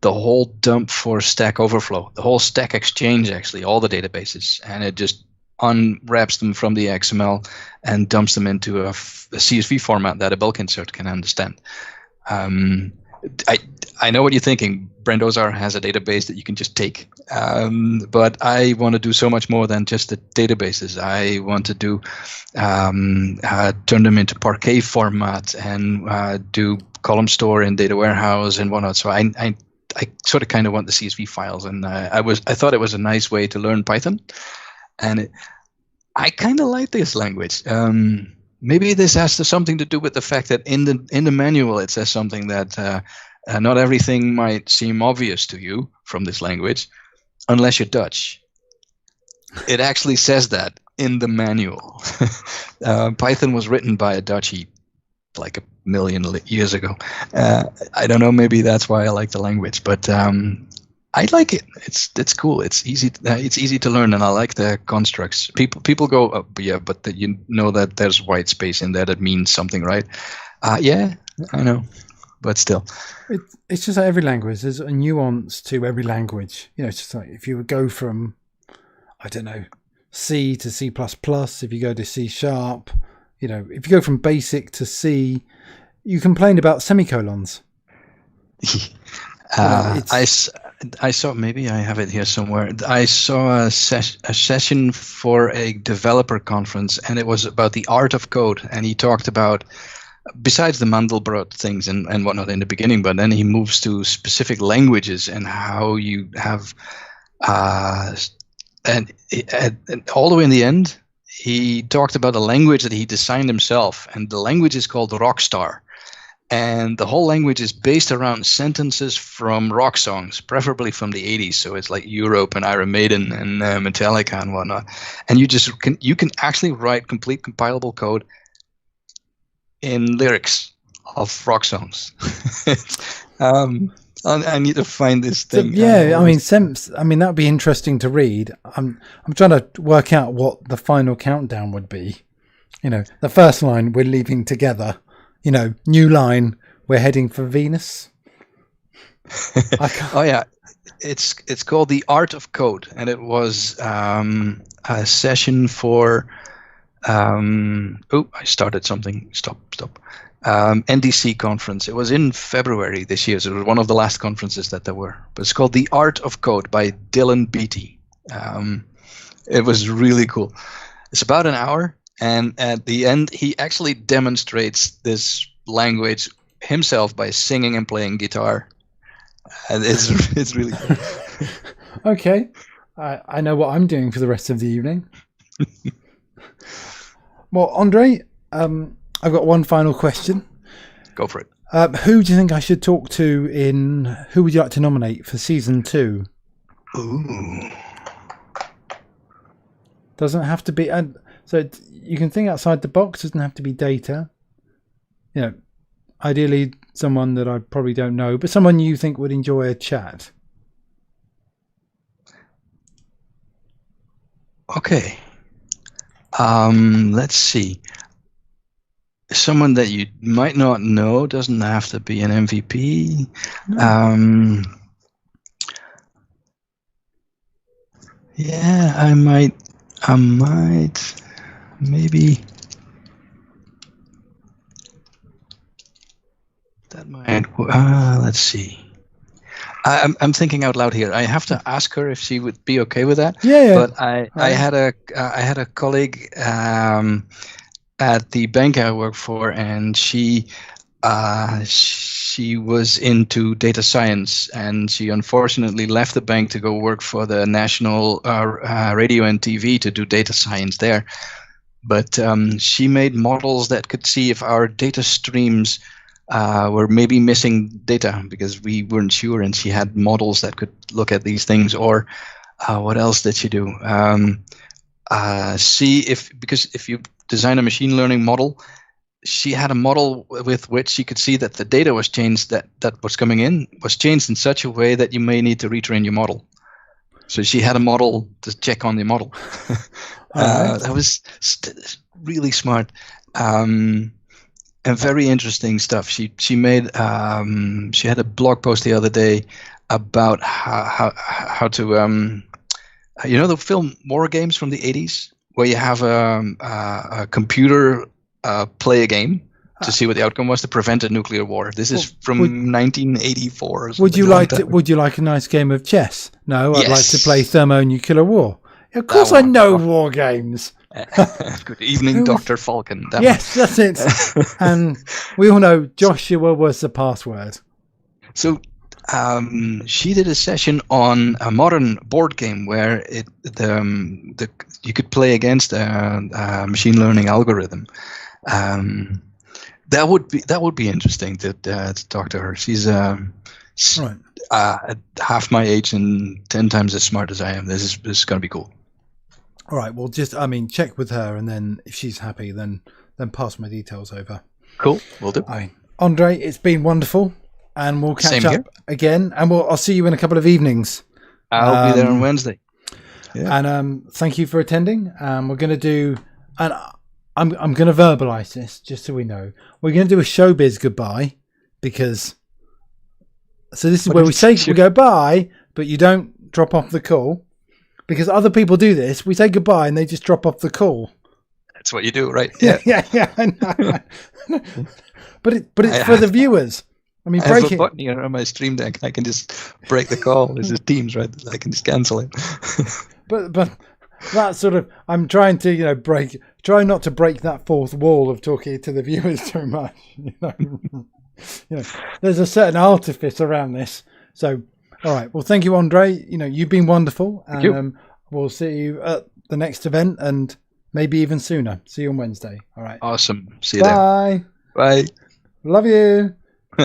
[SPEAKER 3] the whole dump for Stack Overflow, the whole Stack Exchange, actually, all the databases, and it just unwraps them from the XML and dumps them into a CSV format that a bulk insert can understand. I know what you're thinking. Brandozar has a database that you can just take, but I want to do so much more than just the databases. I want to do turn them into Parquet format and do column store in data warehouse and whatnot. So I sort of kind of want the CSV files, and I thought it was a nice way to learn Python, and I kind of like this language. Maybe this has something to do with the fact that in the manual it says something that not everything might seem obvious to you from this language, unless you're Dutch. It actually says that in the manual. Python was written by a Dutchie like 1 million years ago. I don't know, maybe that's why I like the language, but I like it. It's cool. It's easy to learn, and I like the constructs. People go, oh, yeah, but you know that there's white space in there that means something, right? Yeah, I know. but still.
[SPEAKER 1] It's just like every language. There's a nuance to every language. It's just like if you would go from, I don't know, C to C++, if you go to C sharp, if you go from basic to C, you complain about semicolons.
[SPEAKER 3] I saw, maybe I have it here somewhere. I saw a session for a developer conference, and it was about the art of code. And he talked about, besides the Mandelbrot things and whatnot in the beginning, but then he moves to specific languages and how you have, and all the way in the end, he talked about a language that he designed himself, and the language is called Rockstar. And the whole language is based around sentences from rock songs, preferably from the 80s. So it's like Europe and Iron Maiden and Metallica and whatnot. And you can actually write complete compilable code in lyrics of rock songs. I need to find this thing.
[SPEAKER 1] So, yeah, that would be interesting to read. I'm trying to work out what the final countdown would be. The first line, we're leaving together. New line, we're heading for Venus.
[SPEAKER 3] Oh yeah, it's called The Art of Code, and it was a session for. I started something. Stop. NDC conference. It was in February this year, so it was one of the last conferences that there were. But it's called The Art of Code by Dylan Beatty. It was really cool. It's about an hour. And at the end, he actually demonstrates this language himself by singing and playing guitar. And it's really cool.
[SPEAKER 1] Okay. I know what I'm doing for the rest of the evening. Well, Andre, I've got one final question.
[SPEAKER 3] Go for it.
[SPEAKER 1] Who do you think I should talk to who would you like to nominate for season 2?
[SPEAKER 3] Ooh.
[SPEAKER 1] Doesn't have to be... So you can think outside the box. Doesn't have to be data. Ideally someone that I probably don't know, but someone you think would enjoy a chat.
[SPEAKER 3] Okay. Let's see. Someone that you might not know, doesn't have to be an MVP. No. Yeah, I might. Maybe that might. Let's see. I'm thinking out loud here. I have to ask her if she would be okay with that.
[SPEAKER 1] Yeah.
[SPEAKER 3] But I had a colleague at the bank I work for, and she was into data science, and she unfortunately left the bank to go work for the national radio and TV to do data science there. But she made models that could see if our data streams were maybe missing data because we weren't sure, and she had models that could look at these things. Or what else did she do? Because if you design a machine learning model, she had a model with which she could see that the data was changed, that was coming in was changed in such a way that you may need to retrain your model. So she had a model to check on the model. That was really smart and very interesting stuff. She made she had a blog post the other day about how to the film War Games from the 80s, where you have a computer play a game to see what the outcome was to prevent a nuclear war. This is from 1984.
[SPEAKER 1] Would you like a nice game of chess? No, I'd like to play thermonuclear war. Of course, I know War Games.
[SPEAKER 3] Good evening, Dr. Falcon.
[SPEAKER 1] Yes, that's it. And we all know Joshua was the password.
[SPEAKER 3] So she did a session on a modern board game where you could play against a machine learning algorithm. That would be interesting to talk to her. She's
[SPEAKER 1] right.
[SPEAKER 3] Half my age and 10 times as smart as I am. This is going to be cool.
[SPEAKER 1] All right. Well, check with her, and then if she's happy, then pass my details over.
[SPEAKER 3] Cool. We'll do.
[SPEAKER 1] Andre, it's been wonderful, and we'll catch up again, and I'll see you in a couple of evenings.
[SPEAKER 3] I'll be there on Wednesday.
[SPEAKER 1] Yeah. And thank you for attending. We're going to do, and I'm going to verbalize this just so we know. We're going to do a showbiz goodbye because. So this is
[SPEAKER 3] What
[SPEAKER 1] where we
[SPEAKER 3] is
[SPEAKER 1] say
[SPEAKER 3] this?
[SPEAKER 1] we go bye, but you don't drop off the call, because other people do this. We say goodbye and they just drop off the call.
[SPEAKER 3] That's what you do, right?
[SPEAKER 1] Yeah. I know. but it's for the viewers. I mean,
[SPEAKER 3] I have
[SPEAKER 1] break
[SPEAKER 3] a
[SPEAKER 1] it.
[SPEAKER 3] button here on my Stream Deck. I can just break the call. This is Teams, right? I can just cancel it.
[SPEAKER 1] But that's sort of. I'm trying to try not to break that fourth wall of talking to the viewers too much. There's a certain artifice around this. So, all right. Well, thank you, Andre. You've been wonderful, and
[SPEAKER 3] you.
[SPEAKER 1] we'll see you at the next event, and maybe even sooner. See you on Wednesday. All right.
[SPEAKER 3] Awesome. See you there.
[SPEAKER 1] Bye.
[SPEAKER 3] Bye.
[SPEAKER 1] Love you.